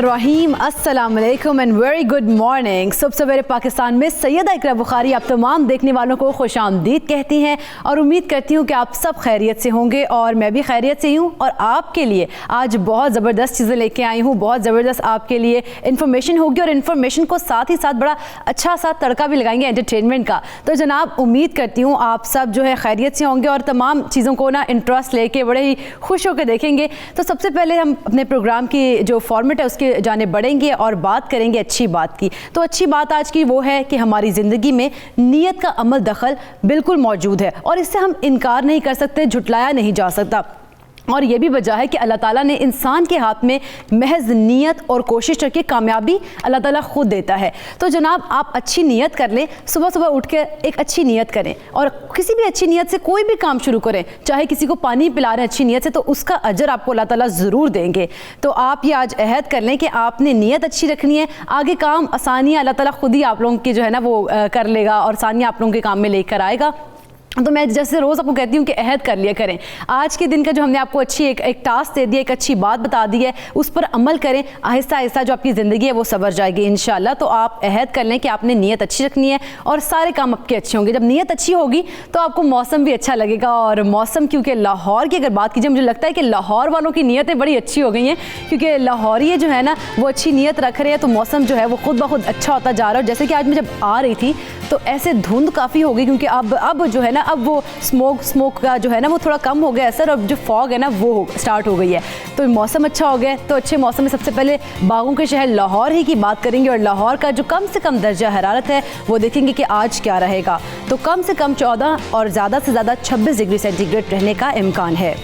रहीम अस्सलाम वालेकुम and very good morning. सुबह सवेरे पाकिस्तान में सैयदा इकरा बुखारी आप तमाम देखने वालों को खुशामदीद कहती हैं और उम्मीद करती हूँ कि आप सब खैरियत से होंगे और मैं भी खैरियत से हूँ। और आपके लिए आज बहुत ज़बरदस्त चीज़ें लेके आई हूँ, बहुत ज़बरदस्त आपके लिए इन्फॉर्मेशन होगी और इन्फॉर्मेशन को साथ ही साथ बड़ा अच्छा सा तड़का भी लगाएंगे एंटरटेनमेंट का। तो जनाब उम्मीद करती हूँ आप सब जो है खैरियत से होंगे और तमाम चीज़ों को ना इंटरेस्ट लेके बड़े ही खुश होकर देखेंगे। तो सबसे पहले हम अपने प्रोग्राम की जो फॉर्मेट है उसके जाने बढ़ेंगे और बात करेंगे अच्छी बात की। तो अच्छी बात आज की वो है कि हमारी ज़िंदगी में नीयत का अमल दखल बिल्कुल मौजूद है और इससे हम इनकार नहीं कर सकते, झुटलाया नहीं जा सकता। और ये भी वजह है कि अल्लाह ताला ने इंसान के हाथ में महज नीयत और कोशिश रखी, कामयाबी अल्लाह ताला खुद देता है। तो जनाब आप अच्छी नीयत कर लें, सुबह सुबह उठ के एक अच्छी नीयत करें और किसी भी अच्छी नीयत से कोई भी काम शुरू करें, चाहे किसी को पानी पिला रहे हैं अच्छी नीयत से, तो उसका अजर आपको अल्लाह ताला ज़रूर देंगे। तो आप ये आज अहद कर लें कि आपने नीयत अच्छी रखनी है, आगे काम आसानियाँ अल्लाह ताला खुद ही आप लोगों की जो है ना वो कर लेगा और आसानियाँ आप लोगों के काम में लेकर आएगा। तो मैं जैसे रोज़ आपको कहती हूँ कि अहद कर लिया करें। आज के दिन का जो हमने आपको अच्छी एक टास्क दे दिया, एक अच्छी बात बता दी है, उस पर अमल करें। आहिस्ता आहिस्ता जो आपकी ज़िंदगी है वो संवर जाएगी इंशाल्लाह। तो आप अहद कर लें कि आपने नीयत अच्छी रखनी है और सारे काम आपके अच्छे होंगे। जब नीयत अच्छी होगी तो आपको मौसम भी अच्छा लगेगा। और मौसम क्योंकि लाहौर की अगर बात कीजिए, मुझे लगता है कि लाहौर वालों की नीयतें बड़ी अच्छी हो गई हैं क्योंकि लाहौरी जो है ना वो अच्छी नीयत रख रहे हैं, तो मौसम जो है वो खुद ब खुद अच्छा होता जा रहा है। जैसे कि आज मैं जब आ रही थी तो ऐसे धुंध काफ़ी हो गई क्योंकि अब जो है ना अब वो स्मोक का जो है ना वो थोड़ा कम हो गया असर, अब जो फॉग है ना वो स्टार्ट हो गई है। तो मौसम अच्छा हो गया। तो अच्छे मौसम में सबसे पहले बागों के शहर लाहौर ही की बात करेंगे और लाहौर का जो कम से कम दर्जा हरारत है वो देखेंगे कि आज क्या रहेगा। तो कम से कम 14 और ज़्यादा से ज़्यादा 26 डिग्री सेंटीग्रेड रहने का इम्कान है।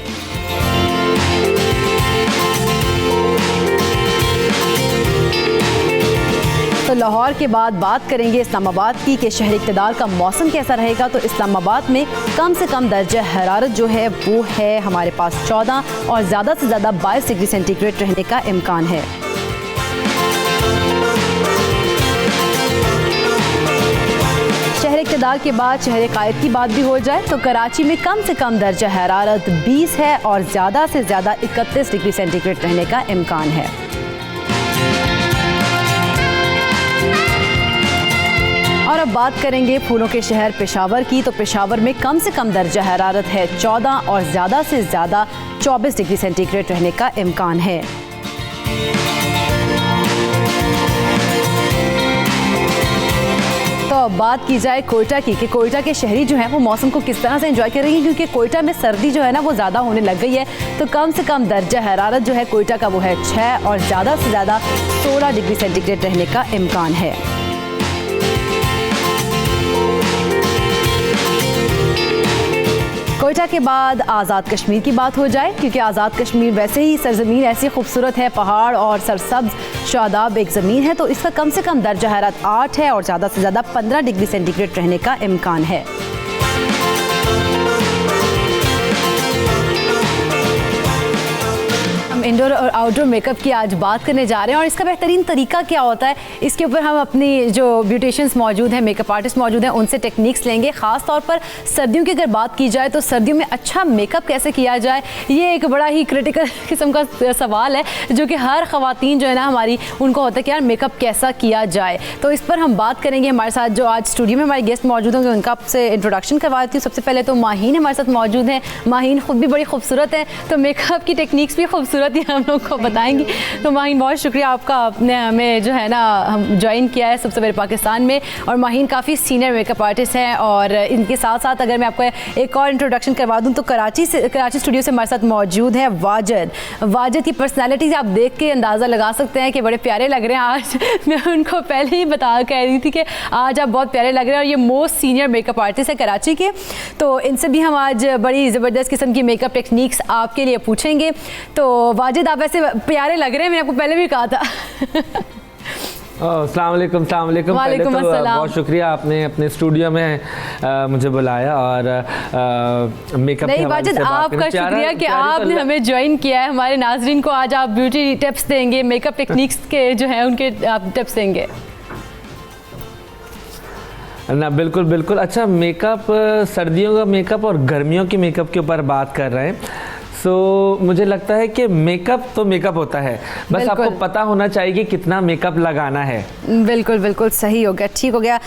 तो लाहौर के बाद बात करेंगे इस्लामाबाद की कि शहर इक़्तिदार का मौसम कैसा रहेगा। तो इस्लामाबाद में कम से कम दर्जा हरारत जो है वो है हमारे पास 14 और ज़्यादा से ज़्यादा 22 डिग्री सेंटीग्रेड रहने का इम्कान है। शहर इक़्तिदार के बाद शहर क़ायद की बात भी हो जाए तो कराची में कम से कम दर्जा हरारत 20 है और ज़्यादा से ज़्यादा 31 डिग्री सेंटीग्रेड रहने का इम्कान है। और अब बात करेंगे फूलों के शहर पेशावर की। तो पेशावर में कम से कम दर्जा हरारत है 14 और ज़्यादा से ज़्यादा 24 डिग्री सेंटीग्रेड रहने का इम्कान है। तो अब बात की जाए कोयटा की कि कोयटा के शहरी जो हैं वो मौसम को किस तरह से एंजॉय कर रही हैं क्योंकि कोयटा में सर्दी जो है ना वो ज़्यादा होने लग गई है। तो कम से कम दर्जा हरारत जो है कोयटा का वो है 6 और ज़्यादा से ज़्यादा 16 डिग्री सेंटीग्रेड रहने का इम्कान है। कोयटा के बाद आज़ाद कश्मीर की बात हो जाए क्योंकि आज़ाद कश्मीर वैसे ही सरजमीन ऐसी खूबसूरत है, पहाड़ और सरसब्ज शादाब एक ज़मीन है। तो इसका कम से कम दर्जा हरारत 8 है और ज़्यादा से ज़्यादा 15 डिग्री सेंटीग्रेड रहने का इम्कान है। इंडोर और आउटडोर मेकअप की आज बात करने जा रहे हैं और इसका बेहतरीन तरीका क्या होता है, इसके ऊपर हम अपनी जो ब्यूटिशियंस मौजूद हैं, मेकअप आर्टिस्ट मौजूद हैं, उनसे टेक्निक्स लेंगे। ख़ास तौर पर सर्दियों की अगर बात की जाए तो सर्दियों में अच्छा मेकअप कैसे किया जाए, ये एक बड़ा ही क्रिटिकल किस्म का सवाल है जो कि हर ख़वातीन जो है ना हमारी उनको होता है कि यार मेकअप कैसा किया जाए। तो इस पर हम बात करेंगे। हमारे साथ जो आज स्टूडियो में हमारे गेस्ट मौजूद होंगे उनका आपसे इंट्रोडक्शन करवाती हूँ। सबसे पहले तो माहीन हमारे साथ मौजूद हैं। माहीन खुद भी बड़ी खूबसूरत है तो मेकअप की टेक्निक्स भी खूबसूरत हम लोग को बताएंगी। तो माहीन बहुत शुक्रिया आपका, आपने हमें जो है ना हम ज्वाइन किया है सबसे पहले पाकिस्तान में। और माहीन काफ़ी सीनियर मेकअप आर्टिस्ट हैं और इनके साथ साथ अगर मैं आपको एक और इंट्रोडक्शन करवा दूं तो कराची स्टूडियो से हमारे साथ मौजूद है वाजिद। वाजिद की पर्सनैलिटी आप देख के अंदाज़ा लगा सकते हैं कि बड़े प्यारे लग रहे हैं। आज मैं उनको पहले ही कह रही थी कि आज आप बहुत प्यारे लग रहे हैं और ये मोस्ट सीनियर मेकअप आर्टिस्ट है कराची के। तो इनसे भी हम आज बड़ी ज़बरदस्त किस्म की मेकअप टेक्निक्स आपके लिए पूछेंगे। तो वाजिद आप वैसे प्यारे लग रहे हैं, मैंने आपको पहले भी कहा था। अस्सलाम वालेकुम, अस्सलाम वालेकुम। पहले तो बहुत शुक्रिया आपने अपने स्टूडियो में मुझे बुलाया और मेकअप नहीं वाजिद, आपका शुक्रिया कि आपने हमें ज्वाइन किया है। हमारे नाजरीन को आज आप ब्यूटी टिप्स देंगे, मेकअप टेक्निक्स के जो हैं उनके आप टिप्स देंगे ना। बिल्कुल बिल्कुल। अच्छा, मेकअप, सर्दियों का मेकअप और गर्मियों के मेकअप के ऊपर बात कर रहे हैं। मुझे लगता है कि मेकअप तो मेकअप होता है, बस आपको पता होना चाहिए कि कितना मेकअप लगाना है। बिल्कुल बिल्कुल सही हो गया, ठीक हो गया।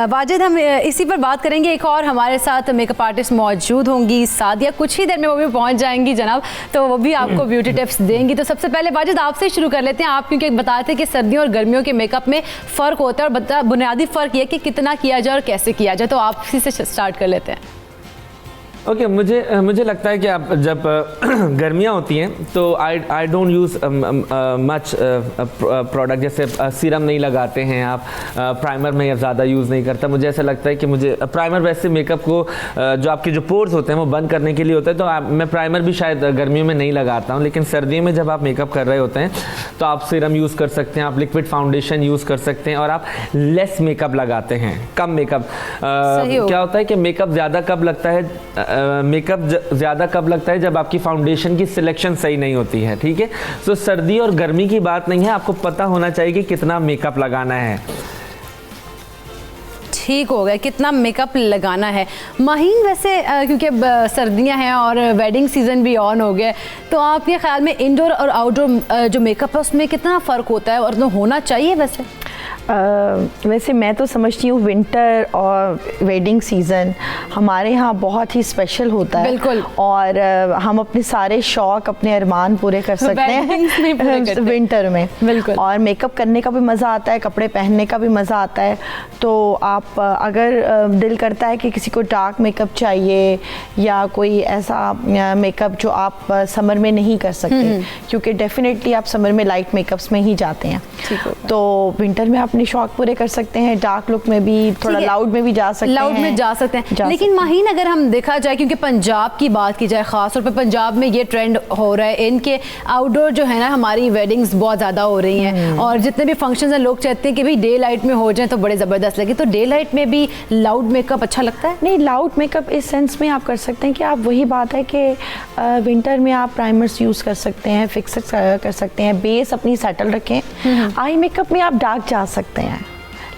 वाजिद, हम इसी पर बात करेंगे। एक और हमारे साथ मेकअप आर्टिस्ट मौजूद होंगी, सादिया, कुछ ही देर में वो भी पहुंच जाएंगी जनाब, तो वो भी आपको ब्यूटी टिप्स देंगी। तो सबसे पहले वाजिद आपसे शुरू कर लेते हैं। आप क्योंकि बताते हैं कि सर्दियों और गर्मियों के मेकअप में फ़र्क होता है और बुनियादी फ़र्क ये कि कितना किया जाए और कैसे किया जाए, तो आप इसी से स्टार्ट कर लेते हैं। ओके, मुझे लगता है कि आप जब गर्मियाँ होती हैं तो I don't use much product, जैसे सीरम नहीं लगाते हैं आप, प्राइमर में ज़्यादा यूज़ नहीं करता। मुझे ऐसा लगता है कि मुझे प्राइमर वैसे मेकअप को जो आपके जो पोर्स होते हैं वो बंद करने के लिए होता है, तो मैं प्राइमर भी शायद गर्मियों में नहीं लगाता हूँ। लेकिन सर्दियों में जब आप मेकअप कर रहे होते हैं तो आप सीरम यूज़ कर सकते हैं, आप लिक्विड फाउंडेशन यूज़ कर सकते हैं और आप लेस मेकअप लगाते हैं, कम मेकअप। क्या होता है कि मेकअप ज़्यादा कब लगता है, मेकअप ज़्यादा कब लगता है जब आपकी फाउंडेशन की सिलेक्शन सही नहीं होती है, ठीक है। तो सर्दी और गर्मी की बात नहीं है, आपको पता होना चाहिए कि कितना मेकअप लगाना है। ठीक हो गया, कितना मेकअप लगाना है। माहीन, वैसे क्योंकि सर्दियां हैं और वेडिंग सीज़न भी ऑन हो गया, तो आपके ख्याल में इंडोर और आउटडोर जो मेकअप है उसमें कितना फ़र्क होता है और तो होना चाहिए वैसे? वैसे मैं तो समझती हूँ विंटर और वेडिंग सीज़न हमारे यहाँ बहुत ही स्पेशल होता है। बिल्कुल। और हम अपने सारे शौक, अपने अरमान पूरे कर सकते हैं विंटर में। बिल्कुल। और मेकअप करने का भी मज़ा आता है, कपड़े पहनने का भी मज़ा आता है। तो आप अगर दिल करता है कि किसी को डार्क मेकअप चाहिए या कोई ऐसा मेकअप जो आप समर में नहीं कर सकते, क्योंकि डेफिनेटली आप समर में लाइट मेकअप्स में ही जाते हैं, तो विंटर में अपने शौक पूरे कर सकते हैं। डार्क लुक में भी, थोड़ा लाउड में भी जा सकते हैं, लाउड में जा सकते हैं। लेकिन माहीन, अगर हम देखा जाए, क्योंकि पंजाब की बात की जाए, खास तौर पे पंजाब में ये ट्रेंड हो रहा है, इनके आउटडोर जो है ना, हमारी वेडिंग्स बहुत ज़्यादा हो रही हैं और जितने भी फंक्शंस हैं लोग चाहते हैं कि भाई डे लाइट में हो जाए तो बड़े ज़बरदस्त लगे। तो डे लाइट में भी लाउड मेकअप अच्छा लगता है? नहीं, लाउड मेकअप इस सेंस में आप कर सकते हैं कि आप, वही बात है कि विंटर में आप प्राइमर्स यूज़ कर सकते हैं, फिक्सर्स कर सकते हैं, बेस अपनी सेटल रखें। आई मेकअप में आप डार्क जा सकते हैं,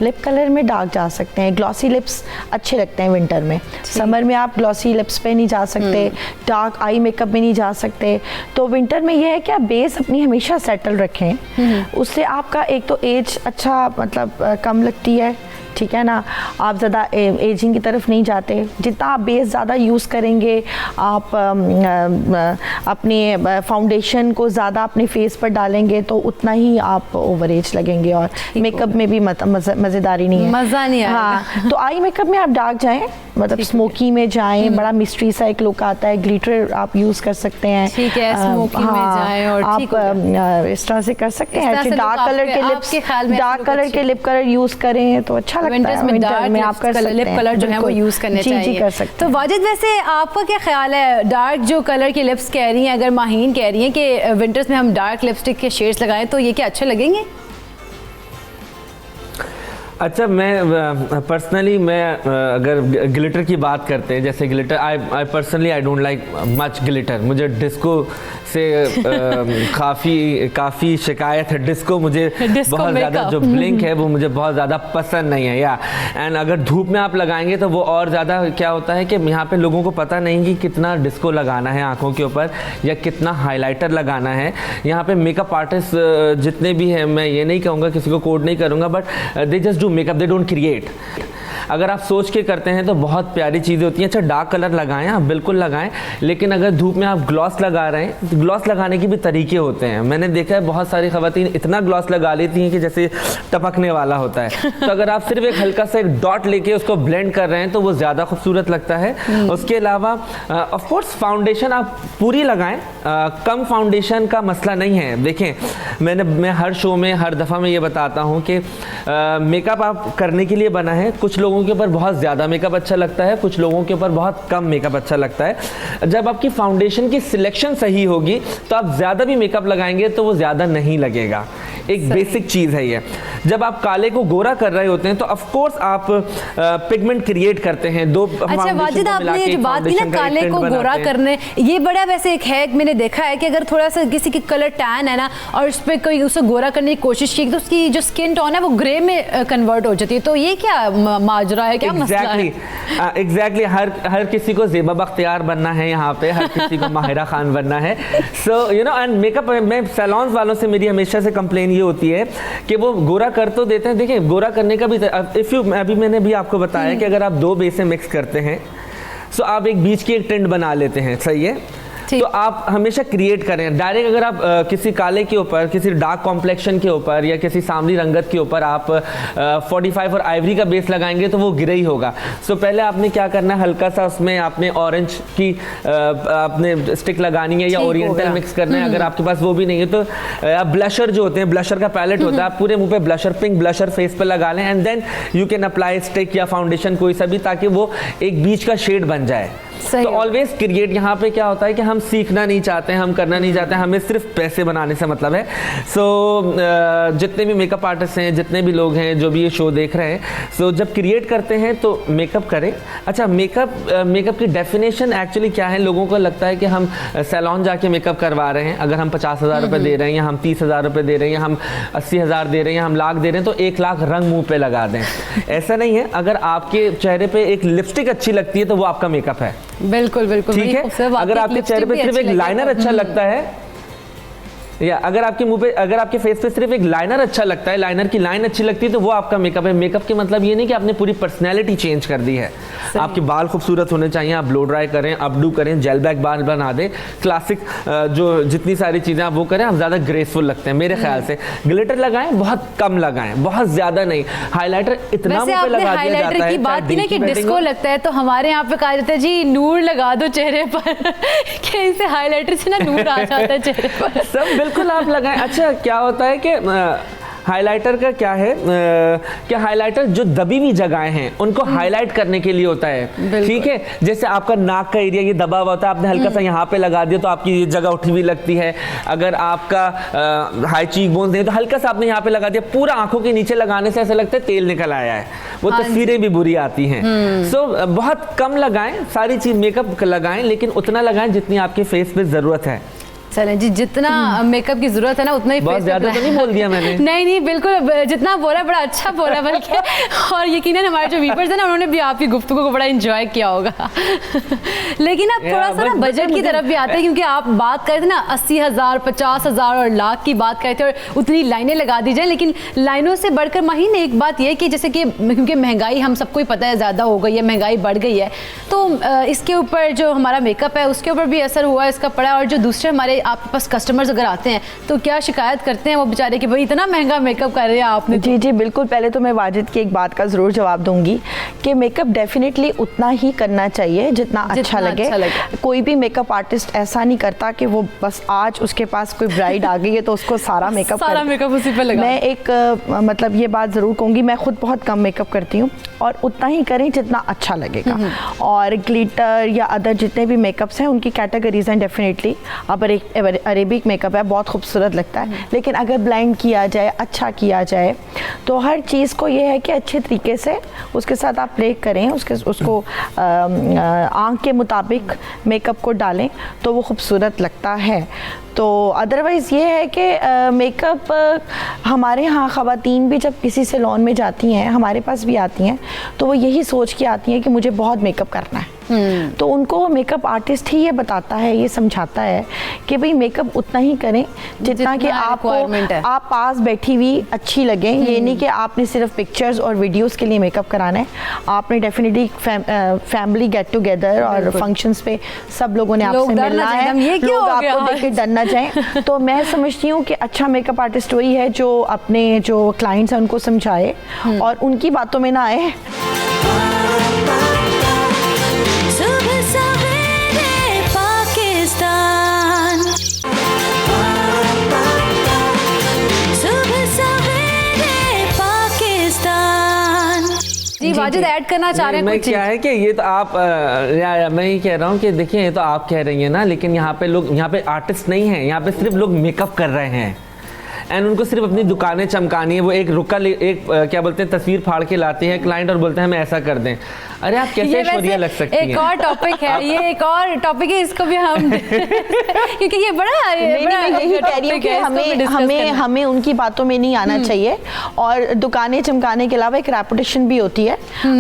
लिप कलर में डार्क जा सकते हैं, ग्लॉसी लिप्स अच्छे लगते हैं विंटर में। समर में आप ग्लॉसी लिप्स पे नहीं जा सकते, डार्क आई मेकअप में नहीं जा सकते। तो विंटर में यह है कि आप बेस अपनी हमेशा सेटल रखें, उससे आपका एक तो एज अच्छा मतलब कम लगती है, ठीक है ना, आप ज़्यादा एजिंग की तरफ नहीं जाते। जितना आप बेस ज़्यादा यूज़ करेंगे, आप अपने फाउंडेशन को ज़्यादा अपने फेस पर डालेंगे तो उतना ही आप ओवर एज लगेंगे और मेकअप में भी मज़ेदारी नहीं है, मज़ा नहीं आएगा। हाँ, तो आई मेकअप में आप डार्क जाएं, मतलब स्मोकी में जाएं, बड़ा मिस्ट्री सा एक लुक आता है। ग्लिटर आप यूज़ कर सकते हैं, ठीक है, स्मोकी में जाएं और आप इस तरह से कर सकते हैं। डार्क कलर के लिप्स, डार्क कलर के लिप कलर यूज़ करें तो अच्छा विंटर्स में डार्क में आप लिप कलर जो है वो यूज़ करने चाहिए। जी, कर सकते हैं। तो वाजिद, वैसे आपका क्या ख्याल है, डार्क जो कलर की लिप्स कह रही हैं, अगर माहीन कह रही हैं कि विंटर्स में हम डार्क लिपस्टिक के शेड्स लगाएं तो ये क्या अच्छे लगेंगे? अच्छा, मैं पर्सनली अगर ग्लिटर की बात करते हैं, जैसे glitter, I personally I don't like much glitter. मुझे डिस्को से काफ़ी शिकायत है। डिस्को मुझे बहुत ज़्यादा, जो ब्लिंक है वो मुझे बहुत ज़्यादा पसंद नहीं है। या एंड अगर धूप में आप लगाएंगे तो वो और ज़्यादा, क्या होता है कि यहाँ पे लोगों को पता नहीं कि कितना डिस्को लगाना है आँखों के ऊपर या कितना हाईलाइटर लगाना है। यहाँ पे मेकअप आर्टिस्ट जितने भी हैं, मैं ये नहीं कहूँगा, किसी को कोड नहीं करूँगा, but they just do makeup, they don't create. अगर आप सोच के करते हैं तो बहुत प्यारी चीज़ें होती हैं। अच्छा, डार्क कलर लगाएं, आप बिल्कुल लगाएं, लेकिन अगर धूप में आप ग्लॉस लगा रहे हैं तो ग्लॉस लगाने के भी तरीके होते हैं। मैंने देखा है बहुत सारी ख़वातीन इतना ग्लॉस लगा लेती हैं कि जैसे टपकने वाला होता है। तो अगर आप सिर्फ एक हल्का सा एक डॉट लेके उसको ब्लेंड कर रहे हैं तो वो ज़्यादा खूबसूरत लगता है। उसके अलावा ऑफ कोर्स फाउंडेशन आप पूरी लगाएं, कम फाउंडेशन का मसला नहीं है। देखें, मैं हर शो में, हर दफ़ा में ये बताता हूँ कि मेकअप आप करने के लिए बना है। कुछ लोगों लोगों के ऊपर बहुत ज़्यादा मेकअप अच्छा लगता है, कुछ लोगों के ऊपर बहुत कम मेकअप अच्छा लगता है। जब आपकी फाउंडेशन की सिलेक्शन सही होगी तो आप ज़्यादा भी मेकअप लगाएंगे तो वो ज़्यादा नहीं लगेगा। एक बेसिक चीज़ है ये। जब आप काले को गोरा कर रहे होते हैं तो ऑफ कोर्स आप पिगमेंट क्रिएट करते हैं। दो अच्छा वाजिद, आपने ये जो बात की ना काले को गोरा करने, ये बड़ा वैसे एक है, मैंने देखा है कि अगर थोड़ा सा किसी की कलर टैन है ना और उस पर कोई उसे गोरा करने की कोशिश की तो उसकी जो स्किन टोन है वो ग्रे में कन्वर्ट हो जाती है। तो ये क्या माजरा है, क्या मसला है? एग्जैक्टली हर किसी को ज़ेबा बख्तियार बनना है यहाँ पे, हर किसी को माहिरा खान बनना है। So you know and makeup में सैलून्स वालों से मेरी हमेशा से कंप्लेन ये होती है कि वो गोरा कर तो देते हैं। देखिए गोरा करने का भी अभी मैंने भी आपको बताया कि अगर आप दो बेसें मिक्स करते हैं तो आप एक बीच की एक टिंट बना लेते हैं, सही है। तो आप हमेशा क्रिएट करें डायरेक्ट। अगर आप किसी काले के ऊपर, किसी डार्क कॉम्प्लेक्शन के ऊपर या किसी सांवली रंगत के ऊपर आप 45 और आइवरी का बेस लगाएंगे तो वो गिरे ही होगा। सो पहले आपने क्या करना है, हल्का सा उसमें आपने ऑरेंज की आपने स्टिक लगानी है या ओरिएंटल मिक्स करना है। अगर आपके पास वो भी नहीं है तो आप ब्लशर जो होते हैं, ब्लशर का पैलेट होता है, आप पूरे मुंह पे ब्लशर, पिंक ब्लशर फेस पे लगा लें and then you can apply stick या फाउंडेशन कोई सा भी, ताकि वो एक बीच का शेड बन जाए। तो ऑलवेज क्रिएट। यहाँ पे क्या होता है कि हम सीखना नहीं चाहते हैं, हम करना नहीं चाहते हैं, हमें सिर्फ पैसे बनाने से मतलब है। सो जितने भी मेकअप आर्टिस्ट हैं, जितने भी लोग हैं जो भी ये शो देख रहे हैं, सो जब क्रिएट करते हैं तो मेकअप करें। अच्छा मेकअप की डेफिनेशन एक्चुअली क्या है, लोगों को लगता है कि हम सैलून जाके मेकअप करवा रहे हैं। अगर हम 50,000 रुपये दे रहे हैं या हम 30,000 रुपये दे रहे हैं या हम 80,000 दे रहे हैं या हम लाख दे रहे हैं तो 1 लाख रंग मुँह पे लगा दें, ऐसा नहीं है। अगर आपके चेहरे पे एक लिपस्टिक अच्छी लगती है तो वो आपका मेकअप है। बिल्कुल बिल्कुल ठीक है। अगर आपके चेहरे पे सिर्फ एक लाइनर अच्छा लगता है या अगर आपके मुंह पे, अगर आपके फेस पे सिर्फ एक लाइनर अच्छा लगता है, लाइनर की लाइन अच्छी लगती है तो वो आपका मेकअप है। मेकअप के मतलब ये नहीं कि आपने पूरी पर्सनैलिटी चेंज कर दी है। आपके बाल खूबसूरत होने चाहिए, आप ब्लो ड्राई करें, अपडू करें, जेल बैक बाल बना दें, क्लासिक जो जितनी सारी चीज़ें आप वो करें, आप ज़्यादा ग्रेसफुल लगते हैं मेरे ख्याल से। ग्लिटर लगाएं, बहुत कम लगाएं, बहुत ज़्यादा नहीं। हाईलाइटर इतना मुंह पे लगा दिया जाता है। की बात की ना कि डिस्को लगता है, तो हमारे यहाँ पे कहा जाता है जी नूर लगा दो चेहरे पर कि इसे हाईलाइटर से ना नूर आ जाता है चेहरे पर। सब बिल्कुल आप लगाएं। अच्छा क्या होता है कि हाइलाइटर का क्या है कि हाइलाइटर जो दबी हुई जगहें हैं उनको हाईलाइट करने के लिए होता है, ठीक है। जैसे आपका नाक का एरिया ये दबा हुआ होता है, आपने हल्का सा यहाँ पे लगा दिया तो आपकी ये जगह उठी हुई लगती है। अगर आपका हाई चीक बोन्स नहीं तो हल्का सा आपने यहाँ पे लगा दिया, पूरा आंखों के नीचे लगाने से ऐसा लगता है तेल निकल आया है, वो तस्वीरें भी बुरी आती हैं। सो बहुत कम लगाएं, सारी चीज मेकअप लगाएं लेकिन उतना लगाएं जितनी आपके फेस पे जरूरत है। चलें जी, जितना मेकअप की जरूरत है ना उतना ही बहुत ज्यादा तो नहीं बोल दिया मैंने। नहीं बिल्कुल, जितना बोला बड़ा अच्छा बोला बल्कि, और यकीनन हमारे जो व्यूअर्स हैं ना उन्होंने भी आपकी गुफ्तगू को बड़ा एंजॉय किया होगा। लेकिन अब थोड़ा सा ना बजट की तरफ भी आते हैं, क्योंकि आप बात करते थे ना 80,000, 50,000 और लाख की बात करते हैं और उतनी लाइनें लगा दी जाए। लेकिन लाइनों से बढ़कर महीने एक बात यह कि जैसे कि क्योंकि महंगाई हम सबको ही पता है ज़्यादा हो गई है, महंगाई बढ़ गई है, तो इसके ऊपर जो हमारा मेकअप है उसके ऊपर भी असर हुआ, इसका पड़ा। और जो दूसरे हमारे आपके पास कस्टमर्स अगर आते हैं तो क्या शिकायत करते हैं वो बेचारे कि भाई इतना महंगा मेकअप कर रहे हैं आपने? जी बिल्कुल। पहले तो मैं वाजिद की एक बात का ज़रूर जवाब दूंगी कि मेकअप डेफिनेटली उतना ही करना चाहिए जितना अच्छा लगे। कोई भी मेकअप आर्टिस्ट ऐसा नहीं करता कि वो बस आज उसके पास कोई ब्राइड आ गई है तो उसको सारा मेकअप उसी पे लगा। मैं एक मतलब ये बात ज़रूर कहूँगी, मैं खुद बहुत कम मेकअप करती हूँ और उतना ही करें जितना अच्छा लगेगा। और ग्लिटर या अदर जितने भी मेकअप्स हैं उनकी कैटेगरीज हैं डेफिनेटली। अब अरेबिक मेकअप है, बहुत खूबसूरत लगता है, लेकिन अगर ब्लेंड किया जाए, अच्छा किया जाए तो हर चीज़ को ये है कि अच्छे तरीके से उसके साथ आप प्ले करें, उसको आँख के मुताबिक मेकअप को डालें तो वो खूबसूरत लगता है। तो अदरवाइज़ ये है कि मेकअप हमारे यहाँ ख़वातीन भी जब किसी सैलून में जाती हैं, हमारे पास भी आती हैं, तो वो यही सोच के आती हैं कि मुझे बहुत मेकअप करना है। तो उनको मेकअप आर्टिस्ट ही ये बताता है, ये समझाता है कि भाई मेकअप उतना ही करें जितना कि आपको आप पास बैठी हुई अच्छी लगे। ये नहीं कि आपने सिर्फ पिक्चर्स और वीडियोस के लिए मेकअप कराना है, आपने डेफिनेटली फैमिली गेट टुगेदर और फंक्शंस पे सब लोगों ने आपसे मिलना है, लोग आपको देख के डरना चाहें। तो मैं समझती हूँ कि अच्छा मेकअप आर्टिस्ट वही है जो अपने जो क्लाइंट्स हैं उनको समझाए और उनकी बातों में ना आए। जी वाजिद ऐड करना चाह रहे हैं मैं कुछ क्या है कि ये तो आप मैं ये कह रहा हूँ कि देखिए ये तो आप कह रही हैं ना, लेकिन यहाँ पे लोग, यहाँ पे आर्टिस्ट नहीं हैं, यहाँ पे सिर्फ लोग मेकअप कर रहे हैं एंड उनको सिर्फ अपनी दुकानें चमकानी है। वो एक क्या बोलते हैं, तस्वीर फाड़ के लाते हैं क्लाइंट और बोलते हैं हमें ऐसा कर दें। अरे आप कैसे ऐश्वर्या लग सकती हैं? एक और टॉपिक है, ये एक और टॉपिक है, इसको भी हम क्योंकि ये बड़ा मैं यही कह रही हूँ कि हमें उनकी बातों में नहीं आना चाहिए। और दुकानें चमकाने के अलावा एक रेपुटेशन भी होती है।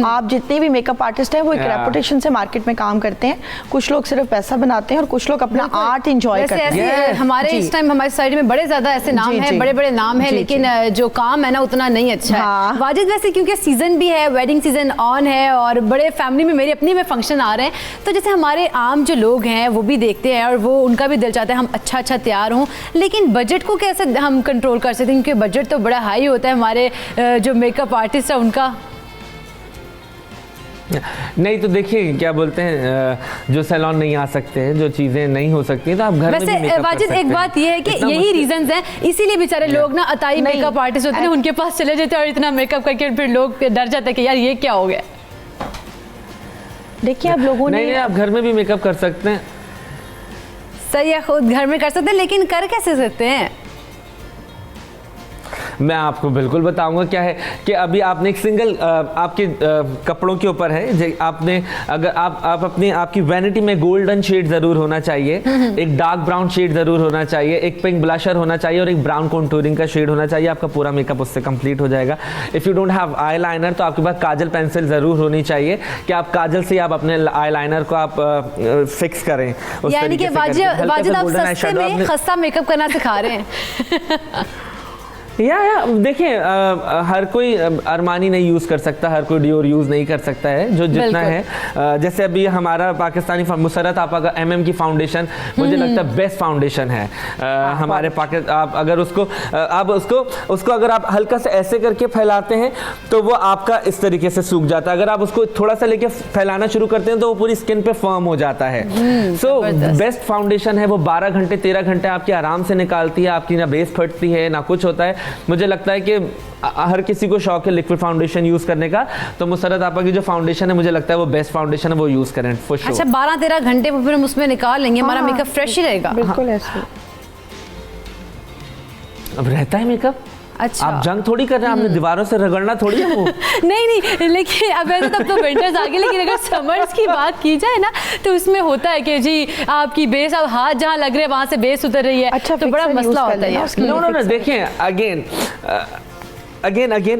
आप जितने भी मेकअप आर्टिस्ट हैं वो एक रेपुटेशन से मार्केट में काम करते हैं। कुछ लोग सिर्फ पैसा बनाते हैं और कुछ लोग अपना आर्ट एंजॉय करते हैं। हमारे इस टाइम हमारी सोसाइटी में बड़े ज्यादा ऐसे नाम हैं, बड़े बड़े नाम हैं, लेकिन जो काम है ना उतना नहीं अच्छा है। वाजिद वैसे क्योंकि सीजन भी है, वेडिंग सीजन ऑन है और बड़े फैमिली में, मेरी अपनी में फंक्शन आ रहे हैं, तो जैसे हमारे आम जो लोग हैं वो भी देखते हैं और वो उनका भी दिल चाहता है हम अच्छा तैयार हों, लेकिन बजट को कैसे हम कंट्रोल कर सकते हैं? क्योंकि बजट तो बड़ा हाई होता है हमारे जो मेकअप आर्टिस्ट है उनका। नहीं तो देखिए क्या बोलते हैं, जो सैलून नहीं आ सकते हैं, जो चीजें नहीं हो सकती, तो आप घर में भी मेकअप कर वाजिद सकते हैं। एक बात ये है कि यही रीजंस हैं, इसीलिए बेचारे लोग ना अताई मेकअप आर्टिस्ट होते हैं, उनके पास चले जाते हैं और इतना मेकअप करके फिर लोग डर जाते हैं कि यार ये क्या हो गया। देखिए अब लोगों ने नहीं, आप घर में भी मेकअप कर सकते हैं। सही है, खुद घर में कर सकते हैं, लेकिन कर कैसे सकते हैं? मैं आपको बिल्कुल बताऊंगा। क्या है कि अभी आपने एक सिंगल आपके कपड़ों के ऊपर है, आपने अगर आप अपनी आपकी वैनिटी में गोल्डन शेड जरूर होना चाहिए, एक डार्क ब्राउन शेड जरूर होना चाहिए, एक पिंक ब्लशर होना चाहिए और एक ब्राउन कॉन्टूरिंग का शेड होना चाहिए। आपका पूरा मेकअप उससे कंप्लीट हो जाएगा। If you don't have eye liner तो आपके पास काजल पेंसिल ज़रूर होनी चाहिए कि आप काजल से आप अपने आई लाइनर को आप फिक्स करें। यानी कि वाजिद आप सस्ते में खस्ता मेकअप करना सिखा रहे हैं। या देखिए हर कोई अरमानी नहीं यूज़ कर सकता, हर कोई डियोर यूज़ नहीं कर सकता है, जो जितना है। जैसे अभी हमारा पाकिस्तानी मुसरत आपा का MM की फाउंडेशन मुझे लगता है बेस्ट फाउंडेशन है हमारे आप अगर उसको अगर आप हल्का से ऐसे करके फैलाते हैं तो वो आपका इस तरीके से सूख जाता है। अगर आप उसको थोड़ा सा लेके फैलाना शुरू करते हैं तो वो पूरी स्किन पे फर्म हो जाता है। सो बेस्ट फाउंडेशन है वो। 12 घंटे 13 घंटे आपकी आराम से निकालती है, आपकी ना बेस फटती है ना कुछ होता है। मुझे लगता है कि हर किसी को शौक है लिक्विड फाउंडेशन यूज करने का, तो मुसरत आपा की जो फाउंडेशन है मुझे लगता है वो बेस्ट फाउंडेशन है, वो यूज करें फॉर श्योर। अच्छा 12-13 घंटे फिर हम उसमें निकाल लेंगे, हमारा मेकअप फ्रेश ही रहेगा। बिल्कुल ऐसे। अब रहता है मेकअप। अच्छा आप जंग थोड़ी कर रहे हैं, आपने दीवारों से रगड़ना थोड़ी है वो। नहीं, लेकिन अब वैसे तब तो विंटर्स आ गए, लेकिन अगर समर्स की बात की जाए ना तो उसमें होता है कि जी आपकी बेस, अब हाथ जहाँ लग रहे हैं वहां से बेस उतर रही है। अच्छा, तो बड़ा मसला होता है। नो देखिए अगेन